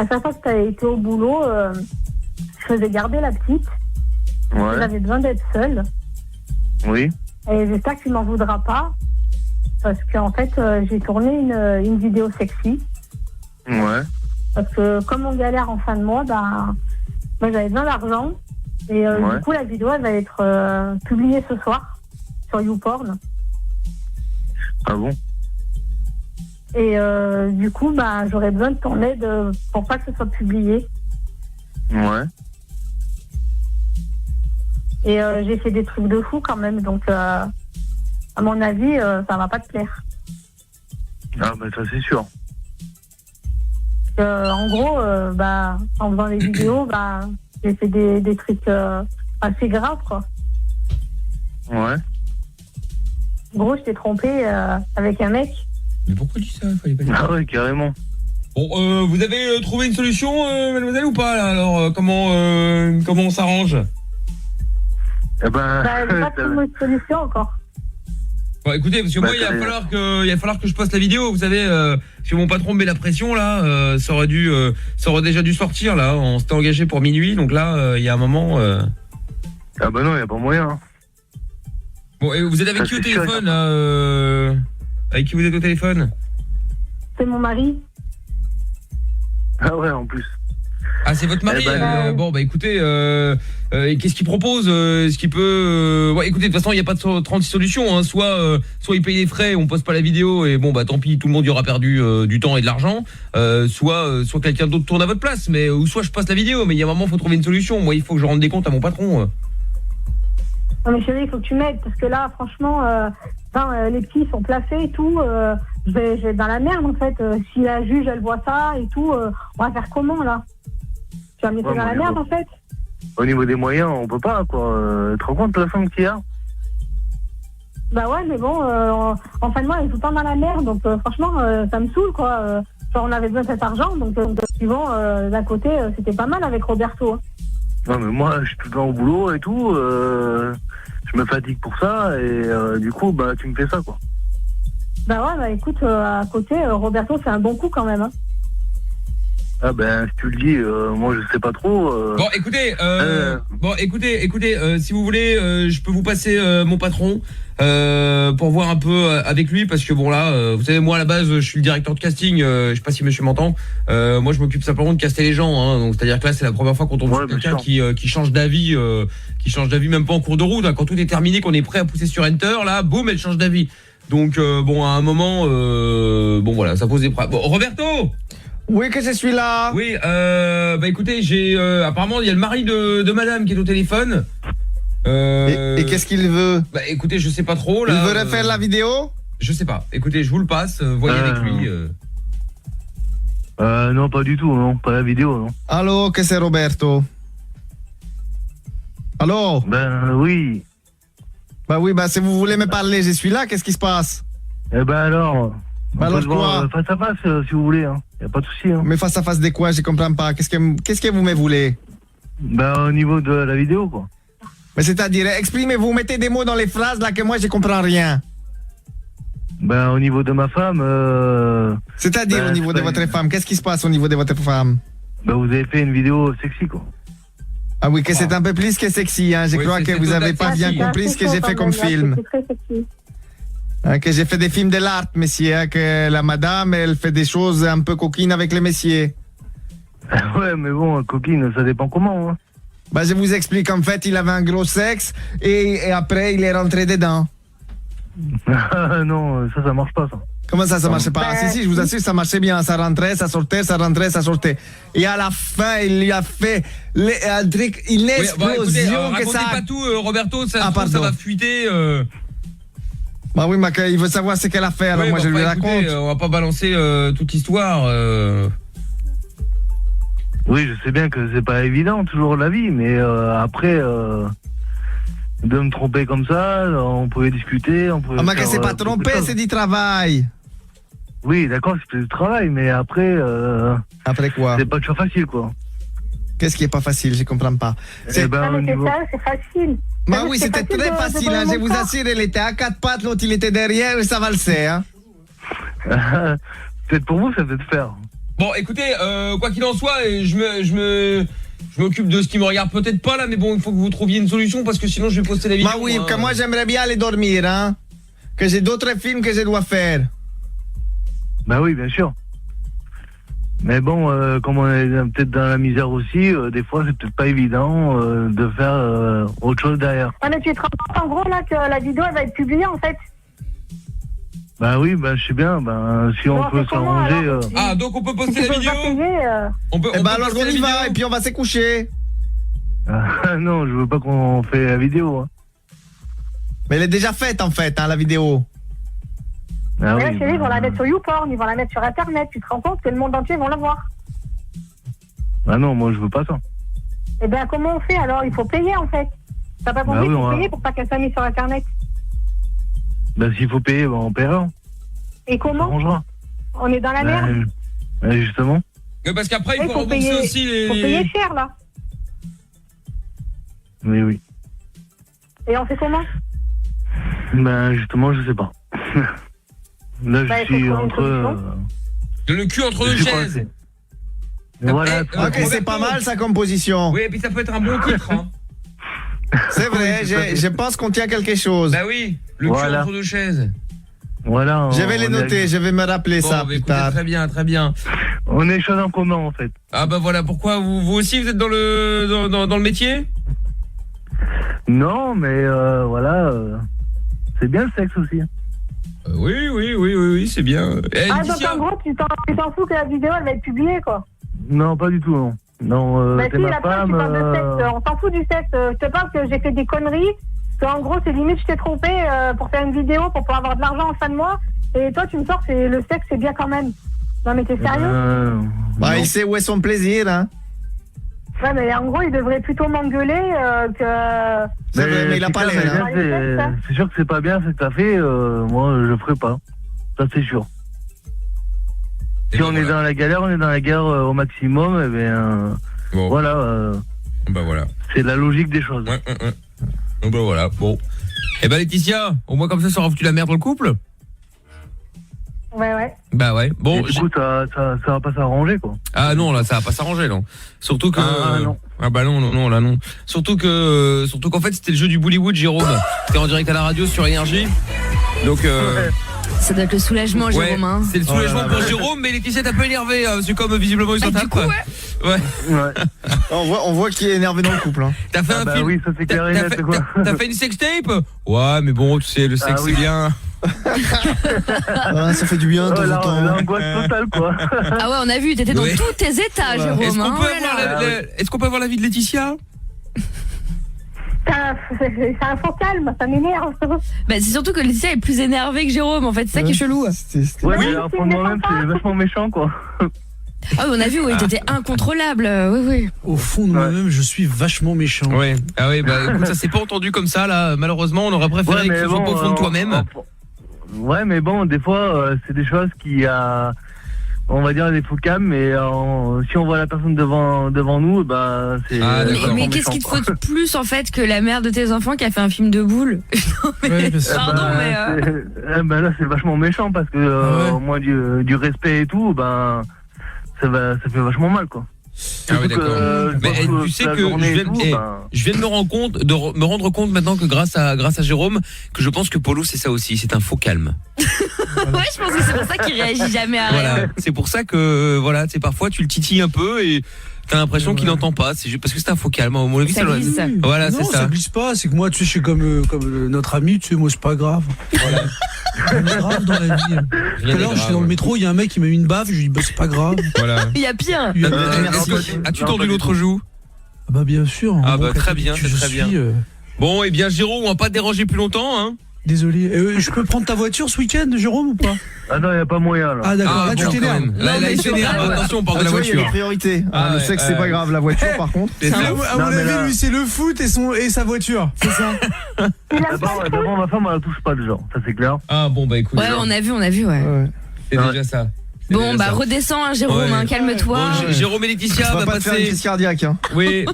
chaque fois que tu as été au boulot, je faisais garder la petite. Ouais. J'avais besoin d'être seule. Oui. Et j'espère que tu m'en voudras pas. Parce qu'en fait, j'ai tourné une vidéo sexy. Ouais. Parce que comme on galère en fin de mois, moi j'avais besoin d'argent. Et du coup, la vidéo, elle va être publiée ce soir sur YouPorn. Ah bon? Et du coup, j'aurais besoin de ton aide pour pas que ce soit publié. Ouais. Et j'ai fait des trucs de fou quand même, donc à mon avis, ça va pas te plaire. Ah bah ça c'est sûr. En gros, en faisant les vidéos, j'ai fait des trucs assez graves, quoi. Ouais. En gros, je t'ai trompé avec un mec. Mais pourquoi tu dis ça? Fallait pas dire. Ah ouais, carrément. Bon, vous avez trouvé une solution, mademoiselle, ou pas là? Alors, comment on s'arrange? Eh ben... J'ai pas trouvé une solution encore. Bon, écoutez, parce que moi, il va falloir que je poste la vidéo. Vous savez, si mon patron me met la pression là, ça aurait déjà dû sortir là. On s'était engagé pour minuit, donc là, il y a un moment. Ah bah non, il y a pas moyen. Hein. Bon, et vous êtes avec qui au téléphone là Avec qui vous êtes au téléphone? C'est mon mari. Ah ouais, en plus. Ah, c'est votre mari. Bon, bah écoutez, qu'est-ce qu'il propose? Est-ce qu'il peut ouais, écoutez, de toute façon, il n'y a pas de 36 solutions. Hein. Soit il paye les frais, on poste pas la vidéo et bon, bah tant pis, tout le monde y aura perdu du temps et de l'argent. Soit quelqu'un d'autre tourne à votre place, mais ou soit je poste la vidéo. Mais il y a un moment, faut trouver une solution. Moi, il faut que je rende des comptes à mon patron. Non mais chérie, il faut que tu m'aides parce que là, franchement, les petits sont placés et tout. Je vais être dans la merde en fait. Si la juge, elle voit ça et tout, on va faire comment là? Tu vas me laisser dans la merde en fait. Au niveau des moyens, on peut pas quoi. Tu te rends compte de la somme qu'il y a? Bah ouais, mais bon, en fin de mois, ils sont pas dans la merde, donc franchement, ça me saoule quoi. Genre, on avait besoin de cet argent, donc suivant d'un côté, c'était pas mal avec Roberto. Hein. Non mais moi, je suis tout le temps au boulot et tout. Je me fatigue pour ça et du coup, bah tu me fais ça quoi. Bah ouais, bah écoute, à côté, Roberto, c'est un bon coup quand même. Hein. Ah ben, si tu le dis, moi je sais pas trop. Bon, écoutez, si vous voulez, je peux vous passer mon patron pour voir un peu avec lui parce que bon là, vous savez, moi à la base, je suis le directeur de casting. Je sais pas si monsieur m'entend. Moi, je m'occupe simplement de caster les gens. Hein, donc c'est-à-dire que là, c'est la première fois qu'on tombe sur quelqu'un qui change d'avis, même pas en cours de route. Hein, quand tout est terminé, qu'on est prêt à pousser sur Enter, là, boum, elle change d'avis. Donc bon, à un moment, bon voilà, ça pose des problèmes. Bon, Roberto. Oui, que je suis là. Oui, bah écoutez, j'ai apparemment il y a le mari de madame qui est au téléphone. Et qu'est-ce qu'il veut? Bah écoutez, je sais pas trop là. Il veut refaire la vidéo? Je sais pas. Écoutez, je vous le passe, voyez avec lui. Non, pas du tout, non, pas la vidéo, non. Allô, que c'est Roberto? Allô? Ben oui. Bah oui, bah si vous voulez me parler, je suis là, qu'est-ce qui se passe? Eh ben alors. Bah alors quoi? Face à face, si vous voulez, hein. Y a pas de souci. Hein. Mais face à face de quoi? Je comprends pas. Qu'est-ce que vous me voulez? Ben au niveau de la vidéo, quoi. Mais c'est-à-dire, exprimez-vous, mettez des mots dans les phrases là que moi je comprends rien. Ben au niveau de ma femme. C'est-à-dire au niveau de votre femme, qu'est-ce qui se passe au niveau de votre femme? Ben vous avez fait une vidéo sexy, quoi. Ah oui, que c'est un peu plus que sexy, hein. Je crois que vous avez pas bien compris ce que j'ai fait comme film. C'est très sexy. Que j'ai fait des films de l'art, messieurs, hein, que la madame, elle fait des choses un peu coquines avec les messieurs. Ouais, mais bon, coquine, ça dépend comment. Hein. Bah, je vous explique, en fait, il avait un gros sexe et après, il est rentré dedans. Non, ça marche pas, ça. Comment ça marchait pas? Si, je vous assure, ça marchait bien. Ça rentrait, ça sortait, ça rentrait, ça sortait. Et à la fin, il lui a fait un truc, une explosion que ça... Racontez pas tout, Roberto, ça va fuiter... Bah oui, il veut savoir ce qu'elle a fait, alors moi je lui raconte. On va pas balancer toute l'histoire. Oui, je sais bien que c'est pas évident toujours la vie, mais après de me tromper comme ça, on pouvait discuter, on pouvait. Ah mais que c'est pas tromper, c'est du travail. Oui, d'accord, c'est du travail, mais après. Après quoi? C'est pas toujours facile, quoi. Qu'est-ce qui est pas facile? Je comprends pas. C'est facile. Bah oui, c'était très facile, hein, je vous assure, il était à quatre pattes, l'autre il était derrière et ça valsait, hein. Peut-être pour vous, ça peut te faire. Bon, écoutez, quoi qu'il en soit, je m'occupe de ce qui me regarde peut-être pas là, mais bon, il faut que vous trouviez une solution parce que sinon je vais poster la vidéo. Bah oui, que moi j'aimerais bien aller dormir, hein. Que j'ai d'autres films que je dois faire. Bah oui, bien sûr. Mais bon, comme on est peut-être dans la misère aussi, des fois c'est peut-être pas évident de faire autre chose derrière. Ah mais tu te rends compte en gros là que la vidéo elle va être publiée en fait? Bah oui, bah je sais bien, bah si on peut s'arranger... Ah donc on peut poster la vidéo on peut alors on y va et puis on va se coucher. Non, je veux pas qu'on fait la vidéo. Hein. Mais elle est déjà faite en fait, hein, la vidéo. Ah ouais, oui, chérie, ils vont la mettre sur YouPorn, ils vont la mettre sur Internet. Tu te rends compte que le monde entier va la voir? Ah non, moi je veux pas ça. Eh bien, comment on fait alors? Il faut payer en fait. T'as pas compris? Bah oui, il faut payer pour pas qu'elle soit mise sur Internet. Bah s'il faut payer, bah on paiera. Et comment? On est dans la merde. Justement. Mais parce qu'après il faut rembourser aussi les... Il faut payer cher là. Oui. Et on fait comment? Ben justement, je sais pas. Là, je suis entre... Le cul entre deux chaises. Voilà. Ok, c'est pas mal sa composition. Oui, et puis ça peut être un bon titre. Hein. C'est vrai, je pense qu'on tient quelque chose. Bah oui, le cul entre deux chaises. Voilà. Je vais les noter, je vais me rappeler ça plus tard. Très bien, très bien. On est choses en commun en fait. Ah bah voilà, pourquoi vous aussi vous êtes dans le métier? Non, mais voilà, c'est bien le sexe aussi. Oui, c'est bien. Donc en gros, tu t'en fous que la vidéo elle va être publiée quoi. Non, pas du tout, non. Non, Bah c'est si, ma la preuve, femme. tu parles de sexe, on s'en fout du sexe. Je te parle que j'ai fait des conneries, qu'en gros c'est limite je t'ai trompé pour faire une vidéo, pour pouvoir avoir de l'argent en fin de mois, et toi tu me sors que le sexe c'est bien quand même. Non mais t'es sérieux? Bah il sait où est son plaisir, hein. Ouais mais en gros il devrait plutôt m'engueuler que... C'est vrai, mais il a pas l'air, hein. C'est sûr que c'est pas bien ce que t'as fait, moi je ferai pas. Ça c'est sûr. Si on est dans la galère, on est dans la galère au maximum, et bien voilà. Bah voilà. C'est la logique des choses. Ouais. Donc bah voilà, bon. Eh ben Laetitia, au moins comme ça foutu la merde dans le couple. Ouais. Bah ouais. Bon, du coup ça va pas s'arranger quoi. Ah non, là ça va pas s'arranger non. Surtout que non. Ah bah non là non. Surtout qu'en fait c'était le jeu du Bollywood Jérôme. C'était en direct à la radio sur Énergie. Donc ça doit être le soulagement, Jérôme. Hein. C'est le soulagement pour Jérôme, mais Laetitia est un peu énervée, parce que comme visiblement ils sont du coup, ouais. On voit qu'il est énervé dans le couple. Hein. T'as fait un film. Oui, ça c'est clair et net quoi. T'as fait une sextape? Ouais, mais bon, tu sais, le sexe c'est bien. Ça fait du bien de temps en temps. L'angoisse totale quoi. Ah ouais, on a vu, t'étais dans tous tes états, Jérôme. Est-ce qu'on peut avoir l'avis de Laetitia? C'est un faux calme, ça m'énerve. Bah c'est surtout que Laetitia est plus énervée que Jérôme, en fait, c'est ça qui est chelou. Ouais, mais au fond de moi-même, c'est vachement méchant quoi. Ah on a vu, oui, t'étais incontrôlable, oui. Au fond de moi-même, je suis vachement méchant. Ouais. Ah ouais, bah écoute, ça s'est pas entendu comme ça là. Malheureusement, on aurait préféré que ce soit pas au fond de toi-même. Ouais, mais bon, des fois, c'est des choses qui on va dire des faux calmes, mais si on voit la personne devant nous, bah c'est. Mais qu'est-ce qui te faut de plus en fait que la mère de tes enfants qui a fait un film de boules? Pardon, mais. Bah là, c'est vachement méchant parce que au moins du respect et tout, ben ça fait vachement mal quoi. Ah oui d'accord. Mais tu sais que je viens de me rendre compte maintenant que grâce à Jérôme que je pense que Polo c'est ça aussi, c'est un faux calme. Ouais, je pense que c'est pour ça qu'il réagit jamais à rien. Voilà, c'est pour ça que voilà, c'est parfois tu le titilles un peu et t'as l'impression qu'il n'entend pas, c'est juste parce que c'est un faux calme. Au moins, ça glisse. Voilà, c'est ça. Ça glisse pas, c'est que moi tu sais je suis comme notre ami, tu sais moi c'est pas grave. Voilà. C'est grave dans la vie. Tout à l'heure, je suis dans le métro, il y a un mec qui m'a mis une baffe, je lui dis bah c'est pas grave. Voilà. Il y a pire. As-tu tendu l'autre joue? Ah bah bien sûr. Ah bah très bien, c'est très bien. Bon, et bien Jérôme, on va pas te déranger plus longtemps hein. Désolé. Je peux prendre ta voiture ce week-end, Jérôme, ou pas? Ah non, il n'y a pas moyen là. Ah d'accord, là tu t'énerves. Là il s'énerve, attention, on parle de la voiture. Il y a des priorités. Le sexe c'est pas grave, la voiture par contre. À mon avis, lui c'est le foot et sa voiture. C'est ça. D'abord ma femme elle touche pas de genre, ça c'est clair. Ah bon bah écoute. Ouais, on a vu ouais. C'est déjà ça. Bon bah redescends hein, Jérôme, hein, calme-toi. Bon, Jérôme et Laetitia va pas te faire une crise cardiaque hein. Oui,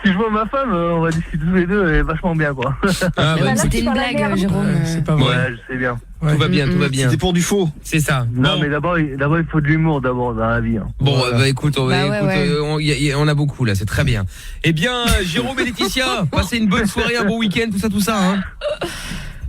si je vois ma femme, on va discuter tous les deux, elle est vachement bien quoi. Ah bah, c'était une blague Jérôme. C'est pas vrai. Ouais, je sais bien. Tout va bien. C'était pour du faux. C'est ça. Non mais d'abord il faut de l'humour d'abord dans la vie. Hein. Bon bah écoute, on a beaucoup là, c'est très bien. Eh bien Jérôme et Laetitia, passez une bonne soirée, un bon week-end, tout ça hein.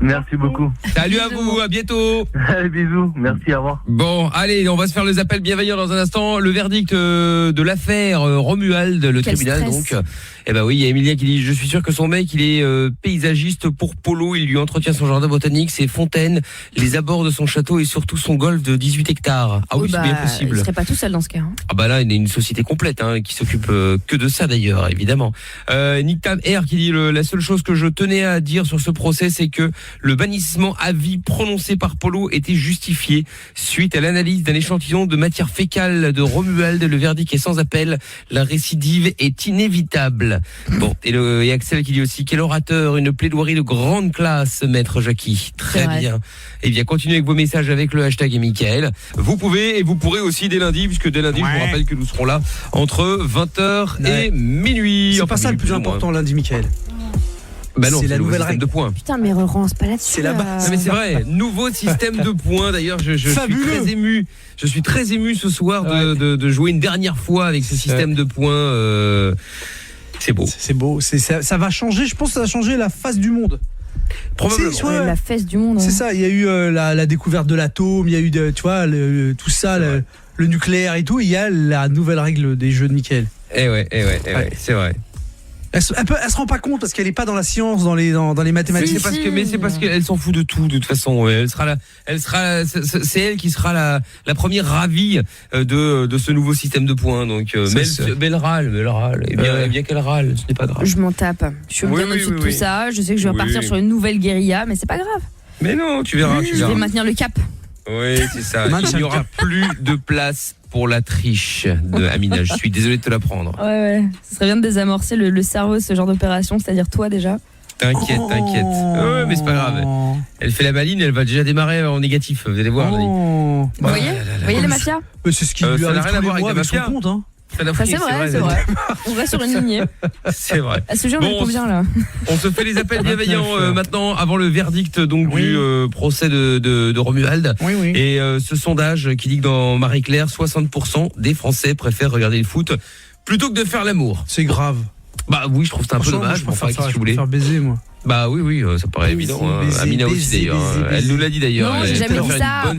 Merci beaucoup. Salut à vous, à bientôt. Allez, bisous, merci, au revoir. Bon, allez, on va se faire les appels bienveillants dans un instant. Le verdict de l'affaire Romuald, le tribunal stress. donc. Eh ben oui, il y a Emilia qui dit je suis sûr que son mec, il est paysagiste pour Polo, il lui entretient son jardin botanique, ses fontaines, les abords de son château et surtout son golf de 18 hectares. Ah oui, c'est bien possible. Il serait pas tout seul dans ce cas. Hein. Ah bah là, il y a une société complète hein, qui s'occupe que de ça d'ailleurs, évidemment. Nick Tam R qui dit la seule chose que je tenais à dire sur ce procès, c'est que le bannissement à vie prononcé par Polo était justifié suite à l'analyse d'un échantillon de matière fécale de Romuald. Le verdict est sans appel, la récidive est inévitable. Bon, et Axel qui dit aussi quel orateur, une plaidoirie de grande classe, maître Jackie. Très bien. Et bien, continuez avec vos messages avec le hashtag et Mickaël. Vous pouvez et vous pourrez aussi dès lundi, puisque dès lundi, je vous rappelle que nous serons là entre 20h et minuit. C'est pas ça le plus important lundi, Mickaël. Bah non, c'est la nouvelle système règle de points. Putain, mais relance pas là-dessus. C'est la base. Non mais c'est vrai, nouveau système de points. D'ailleurs, je suis très ému. Je suis très ému ce soir de jouer une dernière fois avec ce système de points. C'est beau. C'est beau. Ça va changer. Je pense que ça va changer la face du monde. Probablement. La fesse du monde. C'est ça. Il y a eu la découverte de l'atome. Il y a eu, tu vois, tout ça, le nucléaire et tout. Il y a la nouvelle règle des jeux de Mickaël. Eh ouais, c'est vrai. Elle se rend pas compte parce qu'elle est pas dans la science, dans les mathématiques. C'est parce qu'elle s'en fout de tout de toute façon. C'est elle qui sera la première ravie de ce nouveau système de points. Donc, mais elle râle. Et bien qu'elle râle, ce n'est pas grave. Je m'en tape. Je suis bien au-dessus de tout ça. Je sais que je vais repartir sur une nouvelle guérilla, mais c'est pas grave. Mais non, tu verras. Je vais maintenir le cap. Oui, c'est ça. Il n'y aura plus de place pour la triche de Amina. Je suis désolé de te l'apprendre. Ouais. Ce serait bien de désamorcer le cerveau, ce genre d'opération, c'est-à-dire toi déjà. T'inquiète. Ouais, mais c'est pas grave. Elle fait la maline, elle va déjà démarrer en négatif. Vous allez voir. Vous voyez les mafias. C'est ce qui lui arrive tous les mois avec son compte, hein. Ça c'est vrai. On va sur une lignée. C'est vrai. À ce jeu, on est combien là? On se fait les appels bienveillants maintenant avant le verdict donc du procès de Romuald. Oui. Et ce sondage qui dit que dans Marie-Claire, 60% des Français préfèrent regarder le foot plutôt que de faire l'amour. C'est grave. Bah oui, je trouve que c'est un peu dommage. Je préfère baiser, moi. Bah oui, ça paraît évident. Amina aussi d'ailleurs. Elle nous l'a dit d'ailleurs. Non, j'ai jamais dit ça.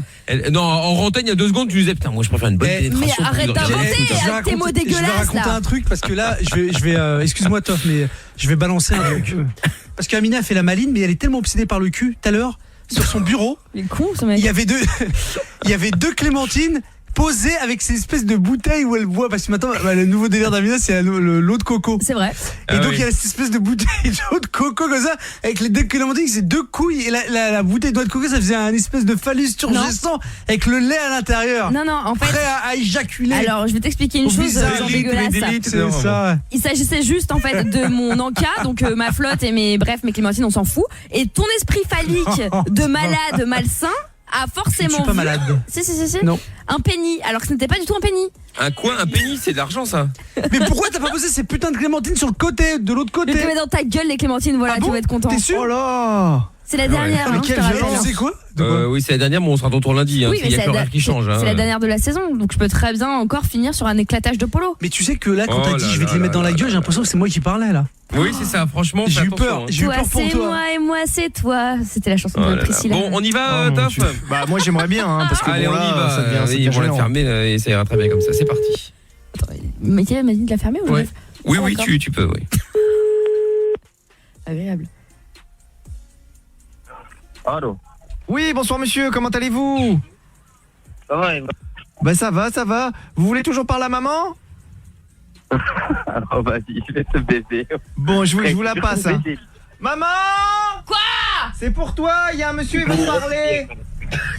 Non, en rantaine il y a 2 secondes, tu disais putain, moi je préfère une bonne pénétration. Mais arrête d'inventer avec tes mots dégueulasses. Je vais raconter un truc parce que là, je vais excuse-moi Toff, mais je vais balancer un truc. Parce qu'Amina a fait la maline, mais elle est tellement obsédée par le cul. Tout à l'heure, sur son bureau, il est con, ce mec. Il y avait deux clémentines posée avec ces espèces de bouteilles où elle boit, parce que maintenant le nouveau délire d'Amina c'est l'eau de coco. C'est vrai. Et donc il y a cette espèce de bouteille d'eau de coco comme ça avec les deux clémentines, c'est 2 couilles et la bouteille d'eau de coco ça faisait un espèce de phallus turgescent avec le lait à l'intérieur. Non, en fait prêt à éjaculer. Alors je vais t'expliquer une chose dégueulasse. C'est ça. Il s'agissait juste en fait de mon encas, donc ma flotte et mes clémentines on s'en fout, et ton esprit phallique de malade malsain a forcément je suis pas malade. Si. Non. Un penny, alors que ce n'était pas du tout un penny. Un quoi? Un penny? C'est de l'argent ça. Mais pourquoi t'as pas posé ces putains de clémentines sur le côté, de l'autre côté? Je te mets dans ta gueule les clémentines, voilà, tu vas être content. T'es sûr? Oh là. C'est la dernière, hein, je te rappelle. C'est quoi? Oui, c'est la dernière, mais on sera de retour lundi. Oui, il y a que l'horaire qui change. C'est la dernière de la saison, donc je peux très bien encore finir sur un éclatage de polo. Mais tu sais que là, quand t'as dit je vais te les mettre dans la gueule, j'ai l'impression que c'est moi qui parlais là. Oui, c'est ça, franchement. J'ai eu peur. J'ai eu peur pour toi. C'est moi et moi c'est toi. C'était la chanson de Priscilla. Bon, on y va, Toff? Bah, moi j'aimerais bien, parce que allez, on y va. Ça devient on l'a fermé et ça ira très bien comme ça. C'est parti. Mickaël m'a dit de la fermer ou ouais. Oui, tu peux, oui. Agréable. Allô. Oui, bonsoir monsieur, comment allez-vous? Ça va, Bah ça va. Vous voulez toujours parler à maman? Alors vas-y, je vais te baiser. Bon, je vous la passe. Hein. Maman! Quoi? C'est pour toi, il y a un monsieur, il veut te parler.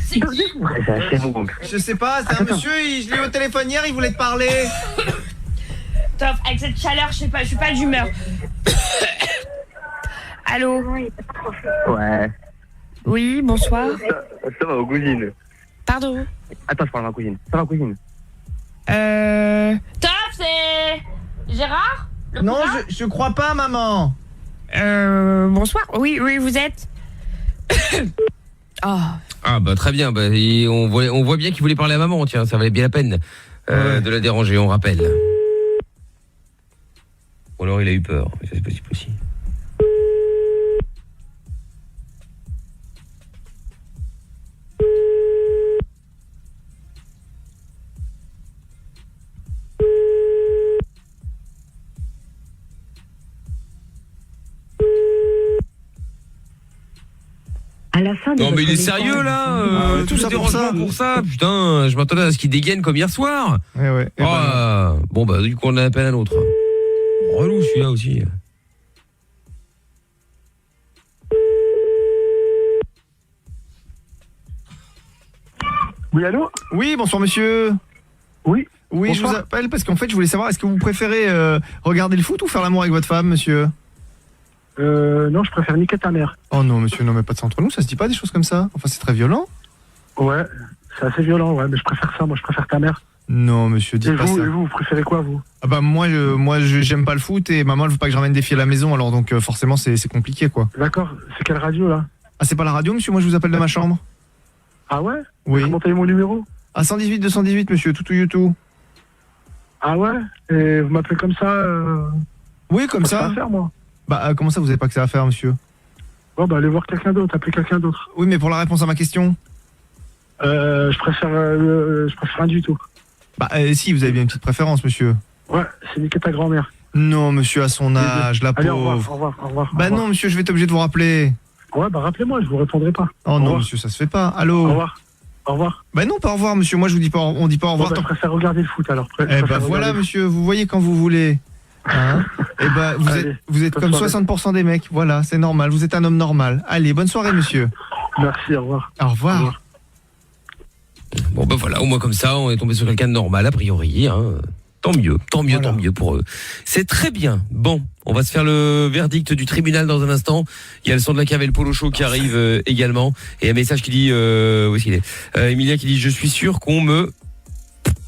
C'est qui? Je sais pas, c'est un monsieur, je l'ai eu au téléphone hier, il voulait te parler. Top, avec cette chaleur, je sais pas, je suis pas d'humeur. Allô? Ouais. Oui, bonsoir. Ça va, cousine. Pardon? Attends, je parle à ma cousine. Ça va, cousine? Top, c'est Gérard? Non, je crois pas, maman. Bonsoir. Oui, vous êtes? Ah bah très bien, on voit bien qu'il voulait parler à maman, tiens, ça valait bien la peine de la déranger, on rappelle. Ou alors il a eu peur, mais ça c'est possible aussi. À la fin de non mais il est sérieux là, tout ça pour ça. Putain, je m'attendais à ce qu'il dégaine comme hier soir. Ouais. Bon bah du coup on appelle un autre. Relou celui-là aussi. Oui, allô? Oui, bonsoir monsieur. Oui, bonsoir. Je vous appelle parce qu'en fait je voulais savoir, est-ce que vous préférez regarder le foot ou faire l'amour avec votre femme, monsieur? Non, je préfère niquer ta mère. Oh non, monsieur, non, mais pas de ça entre nous, ça se dit pas des choses comme ça. Enfin, c'est très violent. Ouais, c'est assez violent, ouais, mais je préfère ça, moi, je préfère ta mère. Non, monsieur, dites pas ça. Et vous préférez quoi, vous? Ah bah moi, j'aime pas le foot et maman elle veut pas que je ramène des filles à la maison, alors donc forcément c'est compliqué quoi. D'accord. C'est quelle radio là? Ah, c'est pas la radio, monsieur, moi je vous appelle de ma chambre. Ah ouais? Oui. Comment t'as eu mon numéro? Ah, 118 218, monsieur, tout YouTube. Ah ouais? Et vous m'appelez comme ça Oui, comme ça. Pas à faire, moi. Bah comment ça, vous avez pas que ça à faire, monsieur? Bon bah allez voir quelqu'un d'autre, appelez quelqu'un d'autre. Oui, mais pour la réponse à ma question. Je préfère rien du tout. Bah si, vous avez bien une petite préférence, monsieur. Ouais, c'est niquer ta grand-mère. Non, monsieur, à son âge, la allez, pauvre. au revoir. Bah non, monsieur, je vais être obligé de vous rappeler. Ouais, bah rappelez-moi, je vous répondrai pas. Oh non, monsieur, ça se fait pas. Allô? Au revoir. Bah non, pas au revoir, monsieur. Moi, je vous dis pas, on dit pas au revoir. Je préfère regarder le foot alors. Eh bah voilà, monsieur, vous voyez quand vous voulez. Hein? Eh bah vous êtes comme 60% des mecs. Voilà, c'est normal. Vous êtes un homme normal. Allez, bonne soirée, monsieur. Merci, au revoir. Au revoir. Bon bah voilà, au moins comme ça, on est tombé sur quelqu'un de normal a priori. Hein. Tant mieux pour eux. C'est très bien. Bon, on va se faire le verdict du tribunal dans un instant. Il y a le son de la cave et le polo show qui arrive également. Et un message qui dit, où est-ce qu'il est Emilia qui dit, je suis sûr qu'on me...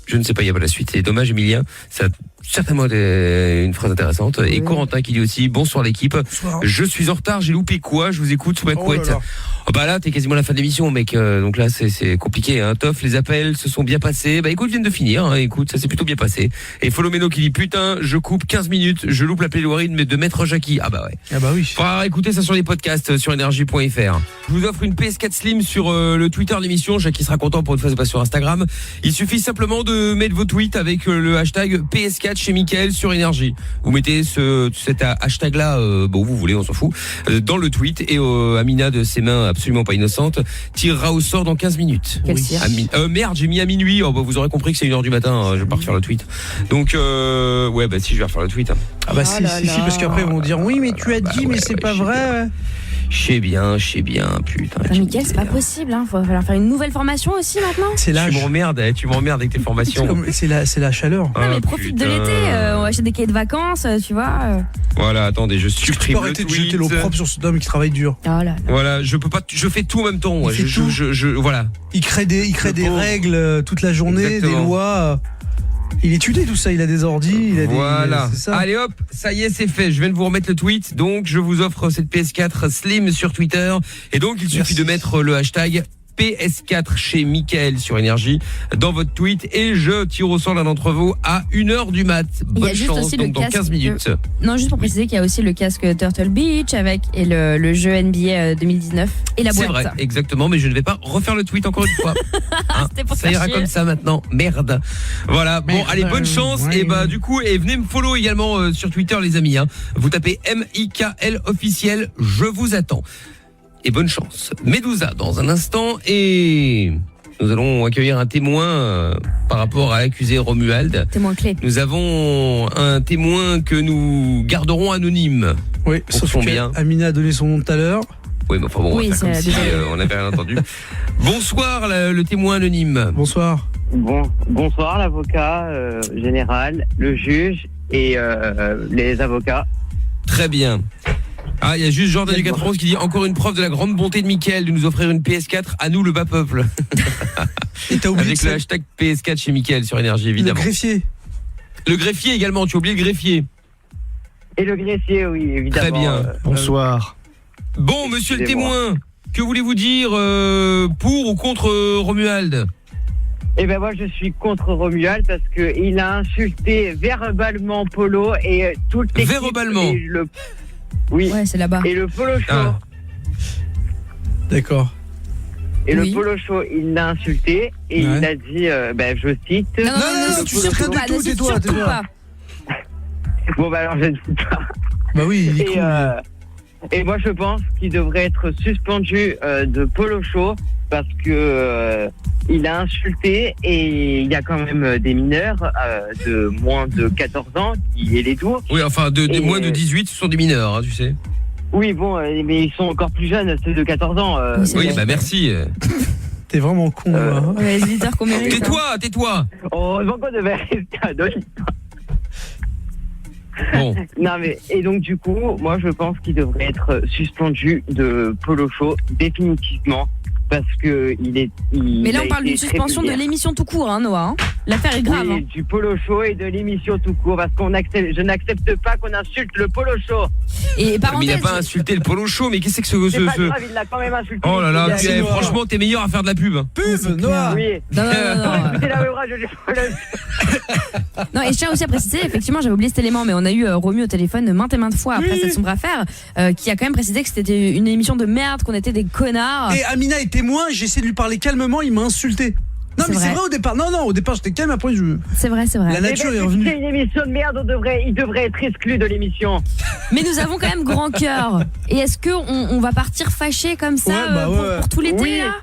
Je ne sais pas, il n'y a pas la suite. C'est dommage, Emilia. Ça a certainement une phrase intéressante. Oui. Et Corentin qui dit aussi, bonsoir l'équipe. Bonsoir. Je suis en retard, j'ai loupé quoi? Je vous écoute sous ma couette. Oh bah là, t'es quasiment à la fin de l'émission, mec. Donc là, c'est compliqué. Hein. Toff, les appels se sont bien passés. Bah écoute, viennent de finir. Hein. Écoute, ça s'est plutôt bien passé. Et Folomeno qui dit, putain, je coupe 15 minutes, je loupe la plaidoirie de Maître Jackie. Ah bah ouais. Ah bah oui. Faudra écouter ça sur les podcasts sur énergie.fr. Je vous offre une PS4 Slim sur le Twitter de l'émission. Jackie sera content pour une fois, c'est pas sur Instagram. Il suffit simplement de mettre vos tweets avec le hashtag PS4 chez Mickaël sur énergie. Vous mettez cet hashtag là, bon vous voulez, on s'en fout, dans le tweet et Amina de ses mains absolument pas innocentes tirera au sort dans 15 minutes. Merde, j'ai mis à minuit. Oh, bah, vous aurez compris que c'est 1h du matin. Je vais pas refaire le tweet. Donc ouais, bah si, je vais refaire le tweet. Ah bah si, parce qu'après ils vont dire oui, mais tu as dit, mais c'est pas vrai. Je sais bien, putain. Mickaël, c'est pas possible, hein. Faut falloir faire une nouvelle formation aussi maintenant. C'est l'âge. Tu m'emmerdes avec tes formations. C'est la chaleur. Non, mais profite de l'été, on va acheter des cahiers de vacances, tu vois. Voilà, attendez, je supprime le tweet. Tu peux arrêter de jeter l'eau propre sur ce homme qui travaille dur. Oh là là. Voilà, je peux pas, je fais tout en même temps. Moi. Voilà. Il crée des règles toute la journée, exactement. Des lois. Il étudie tout ça, il a des ordis, voilà. Allez hop, ça y est, c'est fait. Je viens de vous remettre le tweet. Donc, je vous offre cette PS4 Slim sur Twitter. Et donc, il suffit de mettre le hashtag PS4 chez Mickaël sur énergie dans votre tweet et je tire au sort l'un d'entre vous à 1h du mat. Bonne chance, donc dans 15 minutes. Non, juste pour préciser qu'il y a aussi le casque Turtle Beach avec et le jeu NBA 2019 et la boîte. C'est vrai, exactement, mais je ne vais pas refaire le tweet encore une fois. Hein, ça ira comme ça maintenant. Merde. Voilà. Bon, allez, bonne chance. Ouais. Et bah du coup, venez me follow également sur Twitter, les amis. Hein. Vous tapez MIKL officiel. Je vous attends. Et bonne chance. Medusa dans un instant et nous allons accueillir un témoin par rapport à l'accusé Romuald. Témoin clé. Nous avons un témoin que nous garderons anonyme. Oui, sauf que bien. Amina a donné son nom tout à l'heure. Oui, mais enfin bon, oui, on va faire comme si on n'avait rien entendu. Bonsoir le témoin anonyme. Bonsoir. Bonsoir l'avocat général, le juge et les avocats. Très bien. Ah, il y a juste Jordan du 91 qui dit encore une preuve de la grande bonté de Mickaël de nous offrir une PS4 à nous le bas peuple. Et t'as oublié avec le hashtag PS4 chez Mickaël sur énergie évidemment. Le greffier également, tu as oublié le greffier. Et le greffier, oui, évidemment. Très bien. Bonsoir. Bon, monsieur le témoin, que voulez-vous dire pour ou contre Romuald? Eh ben moi je suis contre Romuald parce que il a insulté verbalement Polo et toute l'équipe. Verbalement. Oui. Ouais, c'est là-bas. Et le Polo Show. Ah. D'accord. Et le Polo Show, il l'a insulté et il a dit, je cite. Non, tu sais rien du tout, tais-toi. Bon, bah alors je ne sais pas. Bah oui, il est cool. Et moi je pense qu'il devrait être suspendu de Polo Show parce que il a insulté et il y a quand même des mineurs de moins de 14 ans qui est les tours. Oui, enfin de moins de 18, ce sont des mineurs, hein, tu sais. Oui, bon, mais ils sont encore plus jeunes, ceux de 14 ans. Oui, bah merci. T'es vraiment con, là. Les éditeurs qu'on mérite. Tais-toi. Oh, donc on devait rester anonyme. Bon. Non mais et donc du coup, moi je pense qu'il devrait être suspendu de Polo Show définitivement parce que Mais là, on parle d'une suspension de l'émission tout court, hein, Noah. Hein. L'affaire est grave. Oui, hein. Du polo show et de l'émission tout court, parce je n'accepte pas qu'on insulte le polo show. Et mais il n'a pas insulté le polo show, mais qu'est-ce que c'est C'est pas grave, il l'a quand même insulté. Oh là là, franchement, t'es meilleur à faire de la pub. Noah. Oui. Non. Écoutez la même rage, Non, et je tiens aussi à préciser, effectivement, j'avais oublié cet élément, mais on a eu Romu au téléphone maintes et maintes fois après cette sombre affaire, qui a quand même précisé que c'était une émission de merde, qu'on était des connards. Et Amina est témoin, j'ai essayé de lui parler calmement, il m'a insulté. Non, mais c'est vrai au départ. Non, au départ j'étais calme, après je. C'est vrai. La nature est revenue. C'est une émission de merde, il devrait être exclu de l'émission. Mais nous avons quand même grand cœur. Et est-ce que on va partir fâché comme ça pour tout l'été là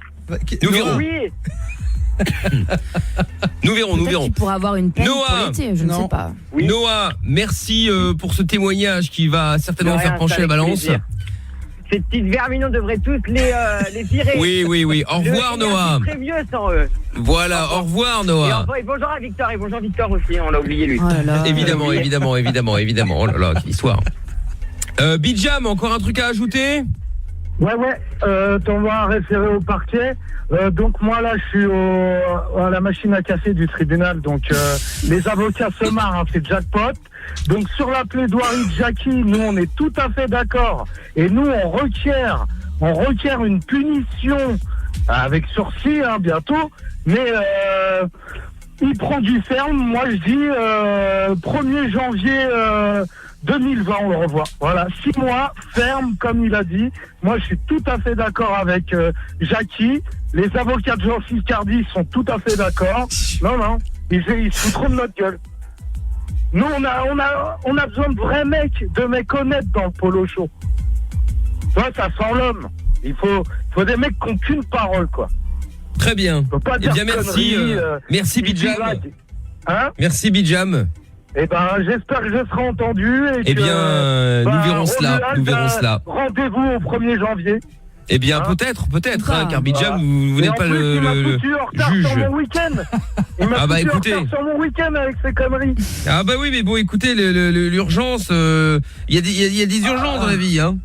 Nous verrons. Oui. Nous verrons. Tu pourras avoir une peine pour l'été, je ne sais pas. Oui. Noah, merci pour ce témoignage qui va certainement faire pencher la balance. Plaisir. Ces petites verminons devraient tous les virer. Oui. Au revoir, Noah. C'est très mieux sans eux. Voilà, au revoir, Noah. Et bonjour à Victor, et bonjour Victor aussi, on l'a oublié lui. Oh là là. Évidemment. Oh là là, quelle histoire. Bijam, encore un truc à ajouter ? Ouais, t'en vas référer au parquet. Donc moi là, je suis à la machine à café du tribunal. Donc les avocats se marrent, hein, c'est jackpot. Donc sur la plaidoirie de Jackie, nous on est tout à fait d'accord. Et nous on requiert une punition avec sursis bientôt. Mais il prend du ferme. Moi je dis 1er janvier 2020, on le revoit. Voilà, 6 mois, ferme, comme il a dit. Moi, je suis tout à fait d'accord avec Jackie. Les avocats de Jean-Philippe Cardi sont tout à fait d'accord. Non, ils se foutent trop de notre gueule. Nous, on a besoin de vrais mecs, de mecs honnêtes dans le polo show. Tu vois, ça sent l'homme. Il faut des mecs qui n'ont qu'une parole, quoi. Très bien. Eh bien, merci Bijam. Hein ? Merci Bijam. Eh ben, j'espère que je serai entendu. Et nous verrons cela. Rendez-vous au 1er janvier. Eh bien, peut-être, hein, car Bijam, vous n'êtes pas le juge. Sur mon week-end. Il m'a foutu en retard sur mon week-end avec ses conneries. Ah bah oui, mais bon, écoutez, l'urgence, il y a des urgences dans la vie, hein.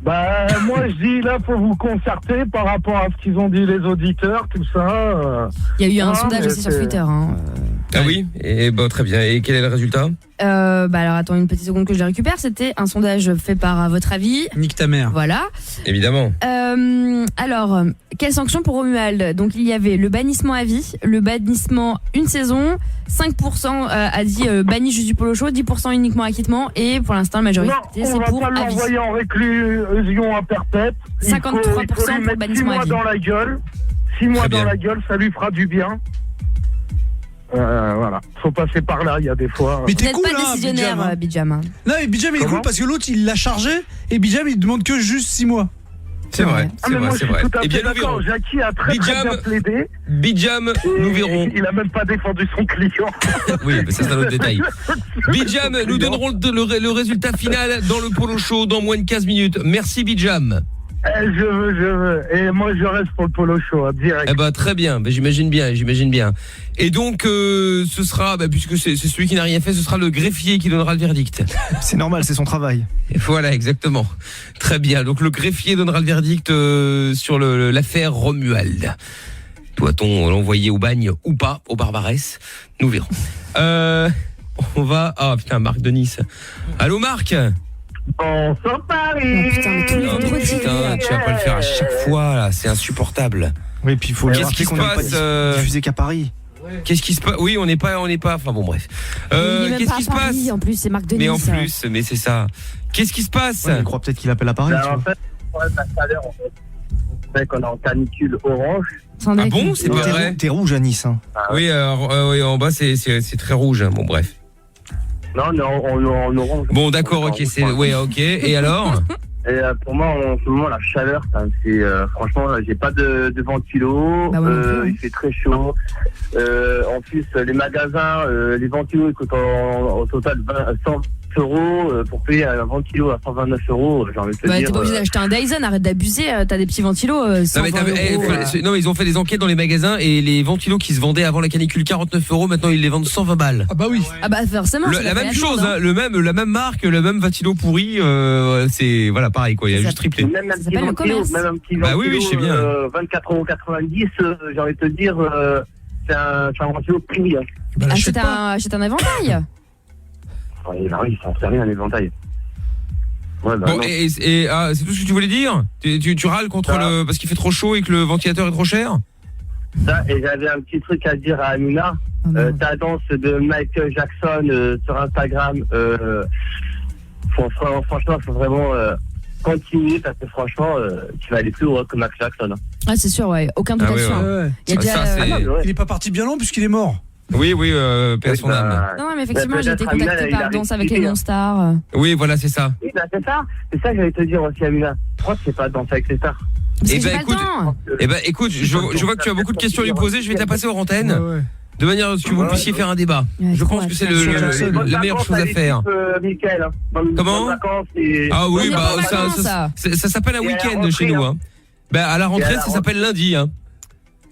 Bah, moi, je dis, là, faut vous concerter par rapport à ce qu'ils ont dit les auditeurs, tout ça. Il y a eu un sondage aussi sur Twitter, hein. Ah oui, et très bien. Et quel est le résultat ? Alors attends une petite seconde que je le récupère. C'était un sondage fait par à votre avis. Nique ta mère. Voilà. Évidemment. Alors, quelle sanction pour Romuald ? Donc il y avait le bannissement à vie, le bannissement une saison, 5% a dit banni juste du polo show, 10% uniquement acquittement, et pour l'instant la majorité c'est pour à vie. On va pas l'envoyer en réclusion à perpète. 53% pour le bannissement à vie. 6 mois dans la gueule. 6 mois dans la gueule, ça lui fera du bien. Voilà, faut passer par là, il y a des fois. Mais t'es cool, pas décisionnaire, Bijam. Non, mais Bijam il est cool parce que l'autre il l'a chargé et Bijam il demande que juste 6 mois. C'est vrai. Et bien nous verrons. Jackie a très bien plaidé. Bijam, nous verrons. Il a même pas défendu son client. Oui, mais ça c'est un autre détail. Bijam, nous donnerons le résultat final dans le polo show dans moins de 15 minutes. Merci Bijam. Je veux. Et moi, je reste pour le polo show, direct. Eh ben, très bien. J'imagine bien. Et donc, ce sera, puisque c'est celui qui n'a rien fait, ce sera le greffier qui donnera le verdict. C'est normal, c'est son travail. Et voilà, exactement. Très bien. Donc, le greffier donnera le verdict sur l'affaire Romuald. Doit-on l'envoyer au bagne ou pas, au Barbarès ? Nous verrons. On va... Ah, putain, Marc de Nice. Allô, Marc ? Bonsoir Paris. Putain, tu vas pas le faire à chaque fois là, c'est insupportable. Oui, puis il faut qu'est-ce qui se passe diffusé qu'à Paris. Qu'est-ce qui se passe ? Oui, on n'est pas enfin bon bref. Qu'est-ce qui se passe ? En plus, c'est Marc de Nice. Mais en plus, mais c'est ça. Qu'est-ce qui se passe ? Je crois peut-être qu'il appelle à Paris. En fait, le problème de la chaleur, on fait qu'on est en canicule orange. Ah bon, c'est pas vrai. T'es rouge à Nice hein. Oui, en bas c'est très rouge. Bon bref. Non, en orange. Bon, d'accord, ok, ok. Et alors ? Et pour moi, en ce moment, la chaleur, c'est franchement, j'ai pas de ventilo. Il fait très chaud. En plus, les magasins, les ventilos, ils coûtent au total 120 euros pour payer un ventilo à 129 euros, j'ai envie de te dire. T'es pas obligé d'acheter un Dyson, arrête d'abuser, t'as des petits ventilos. Non, mais ils ont fait des enquêtes dans les magasins et les ventilos qui se vendaient avant la canicule 49 euros, maintenant ils les vendent 120 balles. Ah bah oui. Ah bah forcément. La même chose, hein, la même marque, le même ventilo pourri, c'est voilà pareil quoi, il y a juste triplé. Même un petit ventilo, bah oui, je sais bien. 24,90 €, j'ai envie de te dire, c'est un ventilo prix. Bah, achète un éventail. Oui, ça ne sert rien un éventail. Ouais, bah bon, et c'est tout ce que tu voulais dire? Tu râles contre parce qu'il fait trop chaud et que le ventilateur est trop cher? Ça, et j'avais un petit truc à dire à Amina. Ta danse de Michael Jackson sur Instagram, franchement, faut vraiment continuer parce que franchement, tu vas aller plus haut que Michael Jackson. Ah, c'est sûr, ouais, aucun doute là-dessus. Ouais. Il est pas parti bien long puisqu'il est mort. Oui, paix à son âme. Non, mais effectivement, j'ai été contacté par Danse avec les non-stars. Oui, voilà, c'est ça. Oui, bah, c'est ça que j'allais te dire aussi, Amina. Pourquoi tu sais pas Danse avec les stars? Écoute, je vois que tu as beaucoup de questions à lui poser, je vais te la passer aux antennes. De manière à ce que vous puissiez faire un débat. Je pense que c'est la meilleure chose à faire. Comment? Ah oui, bah ça s'appelle un week-end chez nous. Bah à la rentrée, ça s'appelle lundi.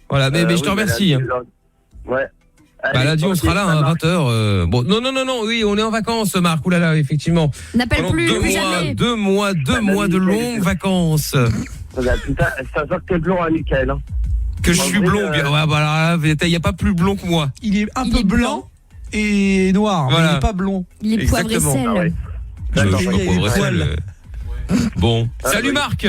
Voilà, mais je te remercie. Ouais. Bah lundi on sera là à 20h. Bon non, oui, on est en vacances Marc. Ouh là là, effectivement. N'appelle plus jamais. 2 mois de longues vacances. Putain, ça sort que t'es blond à Mickaël. Que je suis blond, bien. Ouais, bah il y a pas plus blond que moi. Il est un peu blanc et noir, mais il est pas blond. Il est poivre et sel. Poivre et sel. Bon, salut Marc.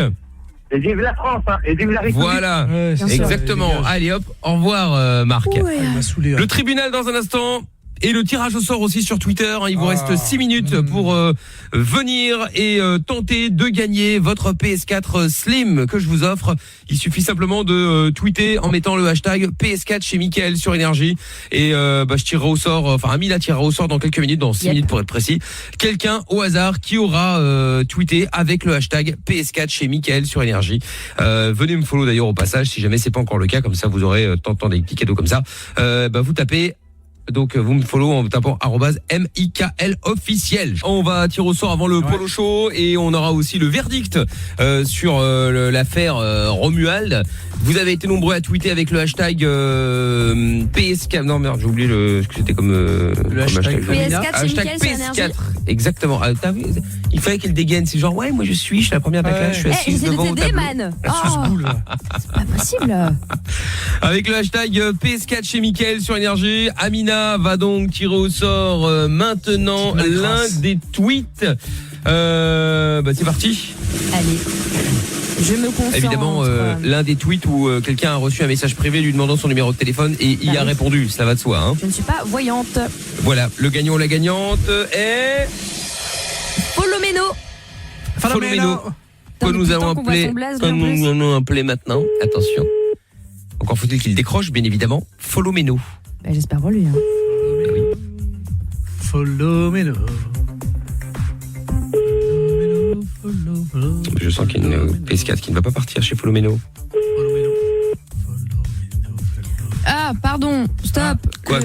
Et vive la France, et vive la République. Voilà, exactement. Allez hop, au revoir Marc. Le tribunal dans un instant. Et le tirage au sort aussi sur Twitter. Il vous reste 6 minutes pour venir et tenter de gagner votre PS4 Slim que je vous offre. Il suffit simplement de tweeter en mettant le hashtag PS4 chez Mickaël sur Énergie. Et je tirerai au sort, enfin Amina tirera au sort dans quelques minutes, dans 6 minutes pour être précis. Quelqu'un au hasard qui aura tweeté avec le hashtag PS4 chez Mickaël sur Énergie. Venez me follow d'ailleurs au passage si jamais c'est pas encore le cas. Comme ça vous aurez tant des petits cadeaux comme ça. Vous tapez... Donc vous me follow en tapant @MIKL officiel. On va tirer au sort avant le polo show et on aura aussi le verdict sur l'affaire Romuald. Vous avez été nombreux à tweeter avec le hashtag PS4. Non merde, j'ai oublié ce que c'était comme le hashtag PS4. Exactement. T'as vu, il fallait qu'elle dégaine. C'est genre ouais, moi je suis la première de la classe, je suis assise devant le tableau. C'est pas possible. Avec le hashtag PS4 chez Mickaël sur Énergie, Amina va donc tirer au sort maintenant l'un des tweets. C'est parti. Allez. Je me concentre. Évidemment, l'un des tweets où quelqu'un a reçu un message privé lui demandant son numéro de téléphone et il a répondu, ça va de soi. Je ne suis pas voyante. Voilà, le gagnant ou la gagnante est... Folomeno. Que nous allons appeler maintenant. Attention. Encore faut-il qu'il décroche, bien évidemment. Folomeno. J'espère pour lui. Oui. Folomeno. Je sens qu'il y a une PS4 qui ne va pas partir chez Folomeno. Ah, pardon, stop. Quoi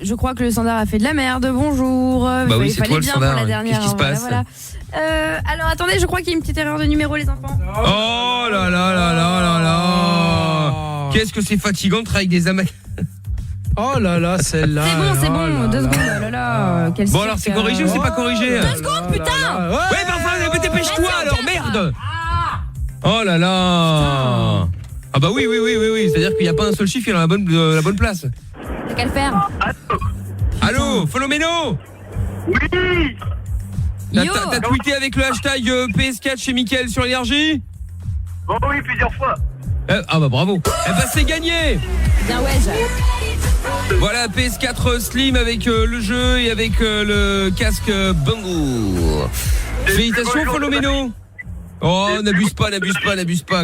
Je crois que le standard a fait de la merde. Bonjour. Bah oui, c'est toi le standard. Qu'est-ce qui se passe? Voilà. Alors attendez, je crois qu'il y a une petite erreur de numéro, les enfants. Oh là là là là là là. Qu'est-ce que c'est fatigant de travailler avec des amas. Oh là là, celle-là. C'est bon, 2 secondes. Oh là là. Bon alors c'est corrigé ou c'est pas corrigé? 2 secondes, putain. Ouais, mais enfin, dépêche-toi alors, merde. Oh là là. Ah bah oui, c'est-à-dire qu'il n'y a pas un seul chiffre qui est dans la bonne place. T'as qu'à le faire. Allô, Folomeno. Oui. T'as tweeté avec le hashtag PS4 chez Mickaël sur Énergie? Oh oui, plusieurs fois. Ah bah bravo. C'est gagné. Bien ouais. Voilà, PS4 Slim avec le jeu et avec le casque Bango. Félicitations Folomeno. Oh, n'abuse pas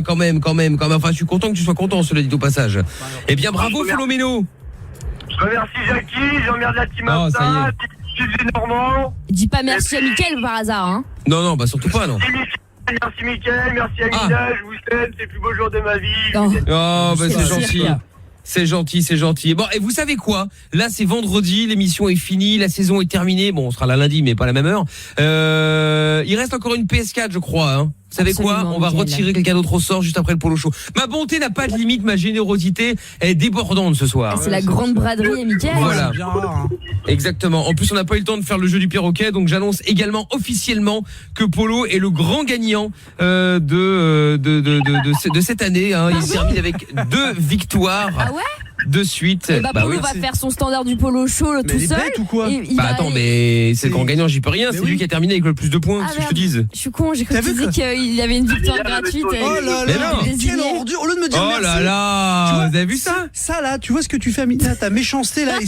quand même. Enfin, je suis content que tu sois content, cela dit au passage. Eh bien, bravo Folomeno. Je remercie Jackie, j'emmerde la team Absa, Gilles Normand. Dis pas merci à Mickaël par hasard, hein. Non, bah surtout pas, non. Merci Mickaël, merci Amina, je vous aime, c'est le plus beau jour de ma vie. Oh, bah c'est gentil. C'est gentil, c'est gentil. Bon, et vous savez quoi? Là, c'est vendredi, l'émission est finie, la saison est terminée. Bon, on sera là lundi, mais pas à la même heure. Il reste encore une PS4, je crois, hein. Vous savez quoi? On va retirer quelqu'un d'autre au sort juste après le Polo Show. Ma bonté n'a pas de limite, ma générosité est débordante ce soir. C'est la grande braderie, Mickaël. Voilà. Exactement. En plus, on n'a pas eu le temps de faire le jeu du perroquet, donc j'annonce également officiellement que Polo est le grand gagnant de cette année. Hein. Il termine avec 2 victoires. Ah ouais? De suite. Et Polo va faire son standard du Polo Show tout seul. Ou quoi attends, mais c'est le grand gagnant, j'y peux rien. C'est lui qui a terminé avec le plus de points, c'est ce que je te dise. Je suis con, j'ai cru que tu disais qu'il y avait une victoire gratuite. Oh là là, quelle ordure. Au lieu de me dire merci. Oh là là, vous avez vu ça? Ça là, tu vois ce que tu fais, Amina, ta méchanceté là et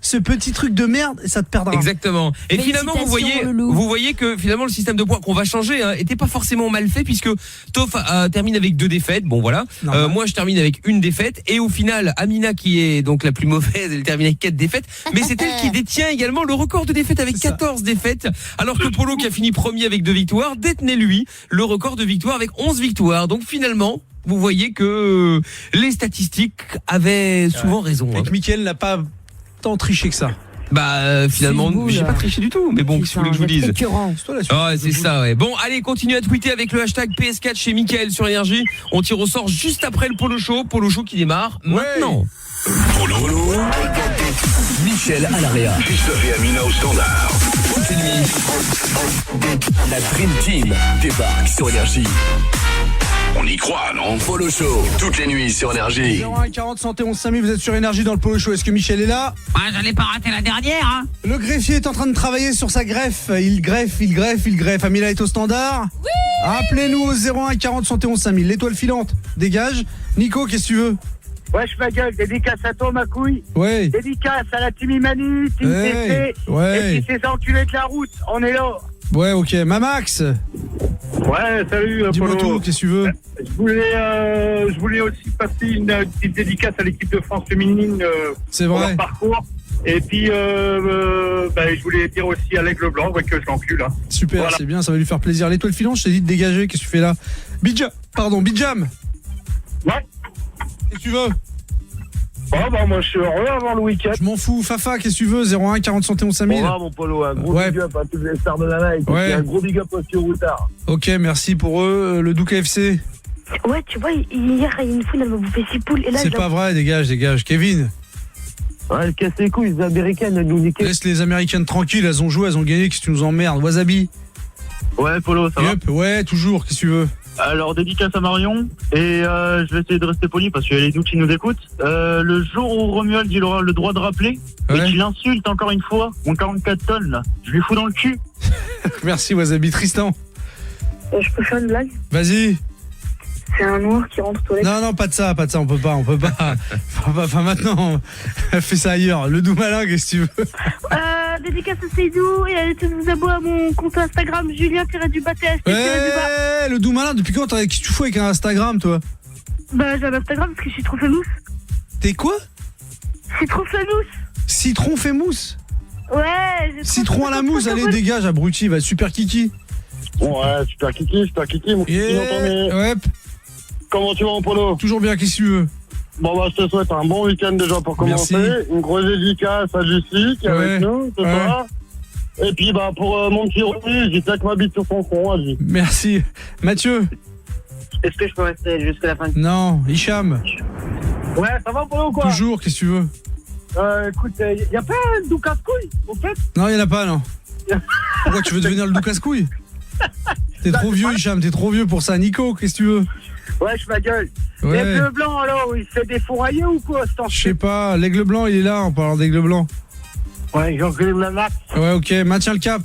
ce petit truc de merde, ça te perdra. Exactement. Et finalement, vous voyez que finalement le système de points qu'on va changer était pas forcément mal fait, puisque Toff termine avec 2 défaites. Bon voilà. Moi je termine avec 1 défaite, et au final Amina, qui est donc la plus mauvaise, elle termine avec 4 défaites, mais c'est elle qui détient également le record de défaites avec 14 défaites, alors que Polo, qui a fini premier avec 2 victoires, détenait lui le record de victoires avec 11 victoires. Donc finalement, vous voyez que les statistiques avaient souvent raison. Et que Mickaël n'a pas tant triché que ça. Finalement, j'ai pas triché du tout. Mais bon, qu'est-ce que vous voulez que je vous dise? C'est ça, ouais. Bon, allez, continuez à tweeter avec le hashtag PS4 chez Mickaël sur Énergie. On tire au sort juste après le Polo Show. Polo Show qui démarre maintenant. Polo. Michel à l'AREA. Christophe et Amina au standard. Toutes les nuits, la Dream Team débarque sur Énergie. On y croit, non? Polo Show, toutes les nuits sur Énergie. 01 40 71 5000, vous êtes sur Énergie dans le Polo Show. Est-ce que Michel est là? J'allais pas rater la dernière, hein. Le greffier est en train de travailler sur sa greffe. Il greffe. Amina est au standard. Oui. Appelez-nous au 01 40 71 5000. L'étoile filante, dégage. Nico, qu'est-ce que tu veux? Wesh ma gueule, dédicace à toi ma couille. Ouais. Dédicace à la team Imani, team TC. Ouais. Et puis ces enculés de la route, on est là. Ouais, ok. Mamax. Ouais, salut Dis-moi Polo. tout, qu'est-ce que tu veux? Je voulais aussi passer une petite dédicace à l'équipe de France féminine c'est pour vrai. leur parcours. Et puis je voulais dire aussi à l'Aigle Blanc que je l'encule. Hein. Super, voilà. C'est bien, ça va lui faire plaisir. L'étoile filante, je t'ai dit de dégager, qu'est-ce que tu fais là? Bidjam. Ouais. Qu'est-ce que tu veux? Moi je suis heureux avant le week-end. Je m'en fous. Fafa, qu'est-ce que tu veux? 01 40 71 5000. Mon Polo, un gros big up à toutes les stars de la night. Ouais. Et un gros big up aussi au routard. Ok, merci pour eux. Le Douka FC. Ouais, tu vois, hier, une foule, elle m'a bouffé 6 poules. Et là, c'est pas vrai, dégage. Kevin. Ouais, elle casse les couilles, les Américaines, elles nous niquent. Laisse les Américaines tranquilles, elles ont joué, elles ont gagné, qu'est-ce que tu nous emmerdes? Wasabi. Ouais, Polo, ça va? Ouais, toujours, qu'est-ce que tu veux? Alors, dédicace à Marion, et je vais essayer de rester poli parce qu'il y a les doutes qui nous écoutent. Le jour où Romuald il aura le droit de rappeler, et qu'il insulte encore une fois mon 44 tonnes, là, je lui fous dans le cul. Merci Wasabi. Tristan. Je peux faire une blague? Vas-y. C'est un noir qui rentre aux toilettes. Non, pas de ça, on peut pas. Enfin, maintenant, fais ça ailleurs. Le doux malin, qu'est-ce que tu veux? Dédicace à Seydou et allez tous vous abonner à mon compte Instagram Julien-du-bas-THT. Ouais, le doux malin, depuis quand qu'est-ce que tu fous avec un Instagram, toi? J'ai un Instagram parce que je suis trop famous. T'es quoi? Citron famous. Citron fait mousse? Ouais. Citron à la mousse, allez, dégage, abruti, va super kiki. Ouais, super kiki, mon kiki, ouais. Comment tu vas en Polo? Toujours bien, qu'est-ce que tu veux? Je te souhaite un bon week-end déjà pour commencer. Merci. Une grosse dédicace à Lucie qui est avec nous ce soir. Et puis pour mon petit Ronnie, j'ai que ma bite sur son front, vas-y. Merci. Mathieu. Est-ce que je peux rester jusqu'à la fin? Non, Hicham. Ouais, ça va Polo ou quoi? Toujours, qu'est-ce que tu veux? Écoute, y a pas un doucasse-couille au fait? Non, y'en a pas, non. Pourquoi tu veux devenir le doucasse-couille? T'es trop vieux, Hicham, t'es trop vieux pour ça. Nico, qu'est-ce que tu veux? Wesh ma gueule. L'aigle blanc alors, il se fait défourailler ou quoi? Je sais pas, l'aigle blanc il est là en parlant d'aigle blanc. Ouais, j'encule la max. Ouais, ok, maintiens le cap.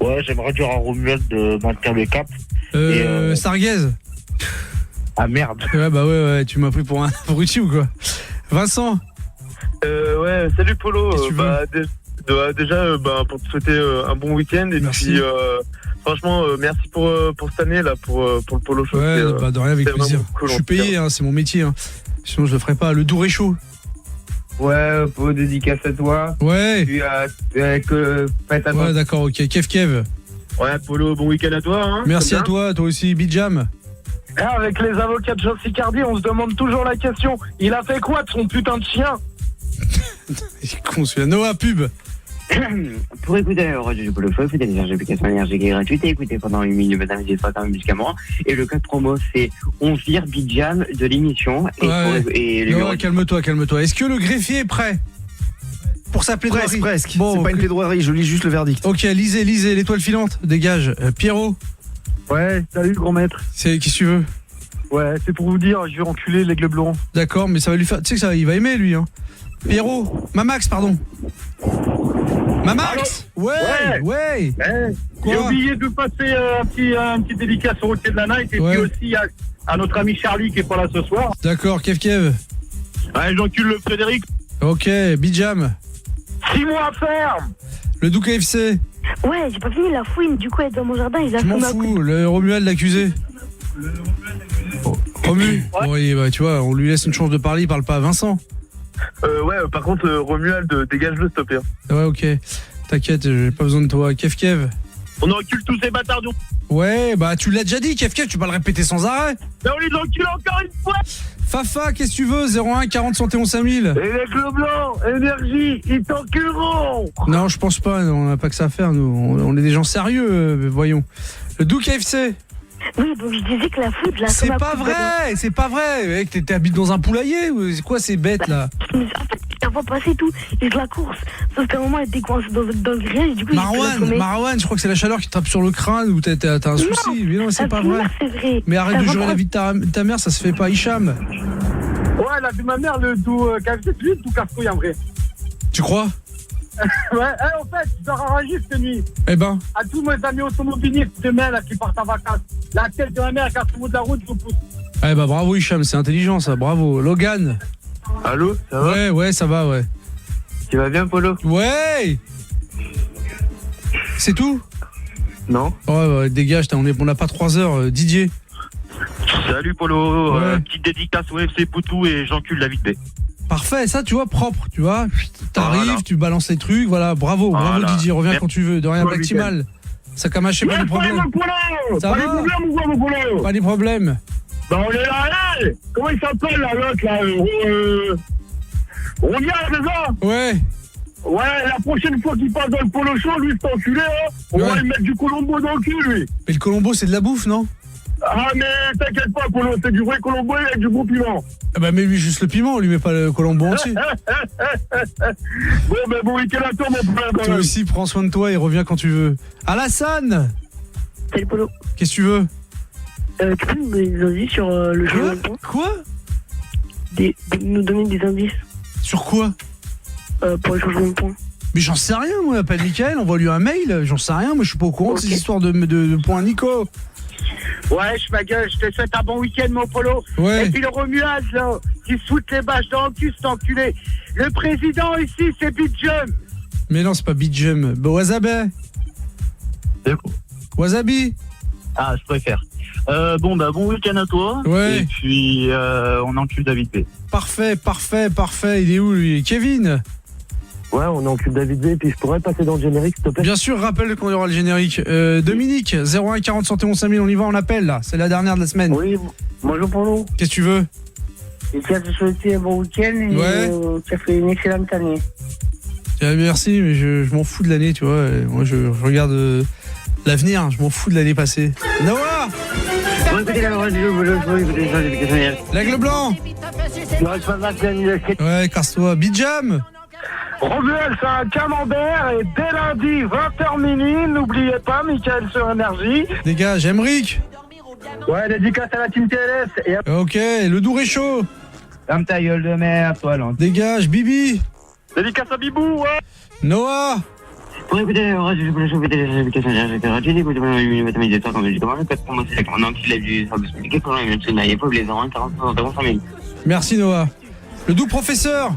Ouais, j'aimerais dire à Romuald de maintenir le cap. Sarguez. Ah merde. Ouais, tu m'as pris pour un abruti ou quoi? Vincent. Ouais, salut Polo. Déjà, pour te souhaiter un bon week-end et merci. Puis franchement, merci pour cette année là, pour le Polo Show. Ouais, de rien, avec plaisir. Cool, je suis payé, c'est mon métier. Sinon, je le ferais pas. Le doux réchaud. Ouais, pour dédicace à toi. Ouais. Puis faites à toi. Ouais, d'accord, ok. Kev. Ouais, Polo, bon week-end à toi. Merci à toi aussi, Bidjam. Avec les avocats de Joe Sicardi, on se demande toujours la question. Il a fait quoi de son putain de chien? Il est con celui-là. Noah, pub. Pour écouter la radio du Polo Show, écoutez les applications énergie qui est gratuite et écoutez pendant une minute, madame, et pas quand même jusqu'à moi. Et le code promo, c'est on vire Bidjam de l'émission. Et Noah, calme-toi. Est-ce que le greffier est prêt pour sa plaidoirie? Presque. Bon, c'est pas une plaidoirie, je lis juste le verdict. Ok, lisez, l'étoile filante, dégage. Pierrot. Ouais, salut, grand maître. Qu'est-ce que tu veux? Ouais, c'est pour vous dire, je vais enculer l'aigle blanc. D'accord, mais ça va lui faire... Tu sais que ça, il va aimer, lui, hein. Pierrot. Mamax, pardon. Mamax. Ouais. J'ai oublié de passer un petit dédicace au routier de la night et puis aussi à notre ami Charlie qui est pas là ce soir. D'accord, Kev. Ouais, j'encule le Frédéric. Ok, Bidjam. 6 mois ferme. Le Doux KFC. Ouais, j'ai pas fini la fouine, du coup elle est dans mon jardin, il a Je m'en fous, le Romuald l'accusé. Romu. Ouais. Oui, bah, tu vois, on lui laisse une chance de parler, il parle pas à Vincent. Ouais, par contre, Romuald, dégage-le, s'il te plaît. Ouais, ok. T'inquiète, j'ai pas besoin de toi. Kev. On encule tous ces bâtards du... Ouais, bah tu l'as déjà dit, Kev, tu vas le répéter sans arrêt. Mais on les encule encore une fois. Fafa, qu'est-ce que tu veux? 01 40 71 5000. Et les clubs blancs, énergie, ils t'enculeront. Non, je pense pas, on n'a pas que ça à faire, nous. On est des gens sérieux, voyons. Le Doux KFC. Oui, donc je disais que la foudre, là... C'est pas vrai, mec, t'habites dans un poulailler ou c'est quoi ces bêtes là? En fait, la fois passée tout, et de la course. Sauf qu'à un moment, elle était coincée dans le grillage, et du coup... Marwan, je crois que c'est la chaleur qui te tape sur le crâne ou t'as un souci. Mais non, c'est pas vrai. C'est vrai. Mais arrête de jurer la vie de ta mère, ça se fait pas, Hicham. Ouais, elle a vu ma mère, le tout KFC, c'est lui le tout casse-couille en vrai. Tu crois? Ouais, en fait, je leur arranger cette nuit. Eh ben. À tous mes amis automobilistes demain là qui partent en vacances. La tête de ma mère qui a tout le bout de la route, je vous pousse. Eh ben bravo Hicham, c'est intelligent ça, bravo. Logan. Allô, ça va? Ouais, ça va, ouais. Tu vas bien, Polo? Ouais. C'est tout? Non. Ouais, dégage, on n'a pas 3 heures. Didier. Salut, Polo. Petite dédicace au FC Poutou et j'encule la vite. Parfait, ça tu vois, propre, tu vois. T'arrives, tu balances les trucs, voilà, bravo Didier, reviens quand tu veux, de rien Bactimal. Ça camaché, pas de problème. Ça va? Pas de problème. Bah on est là, comment il s'appelle là, l'autre là? On y a, c'est ça? Ouais. Ouais, la prochaine fois qu'il passe dans le Polo Show, lui, c'est enculé, hein. On va lui mettre du Colombo dans le cul, lui. Mais le Colombo, c'est de la bouffe, non? Ah, mais t'inquiète pas, Polo, c'est du vrai Colombo avec du gros piment. Ah bah, mais lui, juste le piment, on lui met pas le Colombo entier. Bon week-end à toi, mon frère. Toi aussi, prends soin de toi et reviens quand tu veux. Alassane. Salut, Polo. Qu'est-ce que tu veux? Tu peux nous donner des indices sur le changement de point? Quoi? Nous donner des indices. Sur quoi? Pour le changement de point. Mais j'en sais rien, moi, appelle Mickaël, envoie-lui un mail, j'en sais rien, moi je suis pas au courant de ces histoires de points Nico. Ouais, ma gueule, je te souhaite un bon week-end, mon Polo. Ouais. Et puis le Romuald, là, qui se fout les bâches dans le cul, cet enculé. Le président ici, c'est Bidjam. Mais non, c'est pas Bidjam. Bah, Wasabi. Wasabi. Ah, je préfère. Bon week-end à toi. Ouais. Et puis, on encule David B. Parfait. Il est où, lui? Kevin. Ouais, on encule David B, puis je pourrais passer dans le générique, s'il te plaît. Bien sûr, rappelle quand il y aura le générique. Dominique, 01 40 71 5000, on y va, on appelle, là. C'est la dernière de la semaine. Oui, bonjour Polo. Qu'est-ce que tu veux? Et qui a te souhaité un bon week-end et qui a fait une excellente année. Merci, mais je m'en fous de l'année, tu vois. Moi, je regarde l'avenir, je m'en fous de l'année passée. Noah! L'aigle blanc! Ouais, casse-toi. Bidjam! Romuald, c'est un camembert et dès lundi, 20h minuit, n'oubliez pas, Mickaël sur Énergie. Dégage, Emric. Ouais, dédicace à la team TLS. Et... Ok, le doux réchaud. Ferme ta gueule de merde, toi, là. Dégage, Bibi. Dédicace à Bibou, ouais. Noah. Pour écouter la radio, je peux écouter les applications énergie, d'écouter mon médiateur quand je commande, pas de promo, c'est on encule la vie, ça vous expliquer comment il y a pas les 40 000. Merci, Noah. Le doux professeur.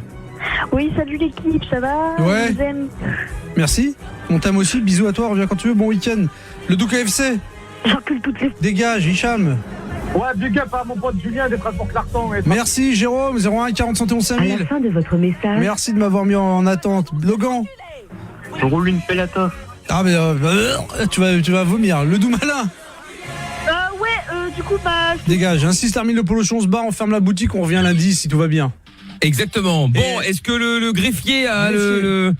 Oui, salut l'équipe, ça va? Ouais. Je vous aime. Merci. On t'aime aussi. Bisous à toi. Reviens quand tu veux. Bon week-end. Le Doux KFC. J'encule toutes les... Dégage, Hicham. Ouais, big up à mon pote Julien des transports Clarton. Merci, Jérôme. 01 40 71 5000. À la fin de votre message. Merci de m'avoir mis en attente. Logan. Je roule une Pelata. Ah, mais tu vas vomir. Le Doux malin. Ouais, du beaucoup, Max. Dégage, hein, si se termine le Polo Show, on se barre, on ferme la boutique, on revient lundi si tout va bien. Exactement. Bon, est-ce que le greffier a le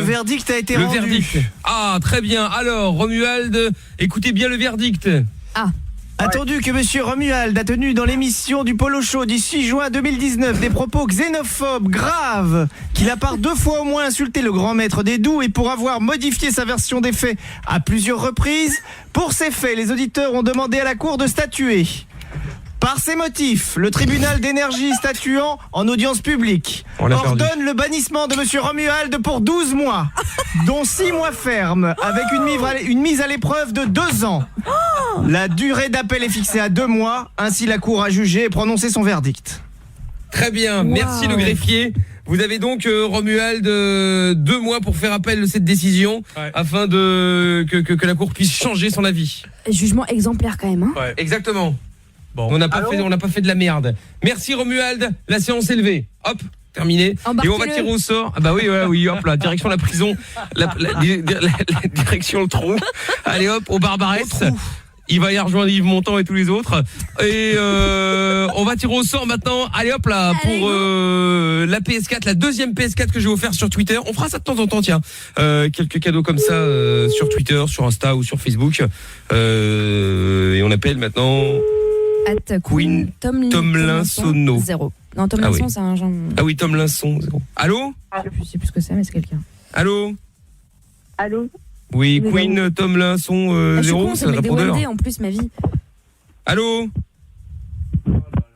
verdict a été rendu. Verdict. Ah, très bien. Alors, Romuald, écoutez bien le verdict. Ah. Attendu que monsieur Romuald a tenu dans l'émission du Polo Show du 6 juin 2019 des propos xénophobes graves, qu'il a par 2 fois au moins insulté le grand maître des Doux et pour avoir modifié sa version des faits à plusieurs reprises. Pour ces faits, les auditeurs ont demandé à la cour de statuer. Par ces motifs, le tribunal d'énergie statuant en audience publique ordonne le bannissement de monsieur Romuald pour 12 mois, dont 6 mois fermes, avec une mise à l'épreuve de 2 ans. La durée d'appel est fixée à 2 mois, ainsi la cour a jugé et prononcé son verdict. Très bien, merci le greffier. Vous avez donc Romuald 2 mois pour faire appel de cette décision afin que la cour puisse changer son avis. Jugement exemplaire quand même. Hein. Ouais. Exactement. Bon. On n'a pas fait de la merde. Merci Romuald, la séance est levée. Hop, terminé. Et on va tirer au sort. Ah bah oui, hop là, direction la prison, la direction le trou. Allez hop, au Barbarès. Il va y rejoindre Yves Montand et tous les autres. Et on va tirer au sort maintenant. Allez hop là, pour la PS4, la deuxième PS4 que je vais vous faire sur Twitter. On fera ça de temps en temps, tiens. Quelques cadeaux comme ça sur Twitter, sur Insta ou sur Facebook. Et on appelle maintenant... Queen Tomlinson 0. Non, Tomlinson, c'est un genre... Ah oui, Tomlinson 0. Allô? Je sais plus ce que c'est, mais c'est quelqu'un. Allô? Allô? Oui, Queen Tomlinson 0, c'est le répondeur. En plus, ma vie. Allô?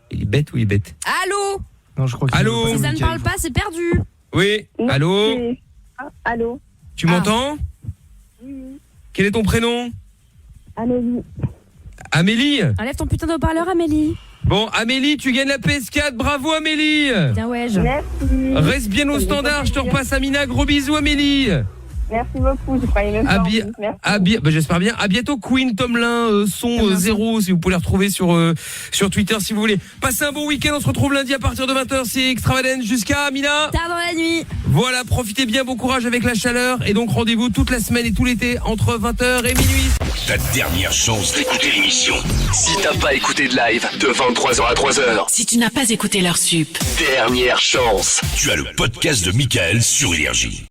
Il est bête ou il est bête? Allô? Non, je crois que allô? Si ça ne parle pas, c'est perdu. Oui, allô? Allô? Tu m'entends? Oui. Quel est ton prénom? Amélie. Amélie? Enlève ton putain de haut-parleur, Amélie. Bon, Amélie, tu gagnes la PS4, bravo Amélie. Bien ouais, merci. Reste bien au standard, je te repasse Amina, gros bisous Amélie. Merci beaucoup, je croyais même pas. J'espère bien. À bientôt Queen Tomlin son 0 si vous pouvez les retrouver sur Twitter si vous voulez. Passez un bon week-end, on se retrouve lundi à partir de 20h, c'est Extravagance jusqu'à Amina. Tard dans la nuit. Voilà, profitez bien, bon courage avec la chaleur et donc rendez-vous toute la semaine et tout l'été entre 20h et minuit. Ta dernière chance d'écouter l'émission. Si t'as pas écouté de live de 23h à 3h. Si tu n'as pas écouté leur sup. Dernière chance. Tu as le podcast de Mickaël sur Énergie.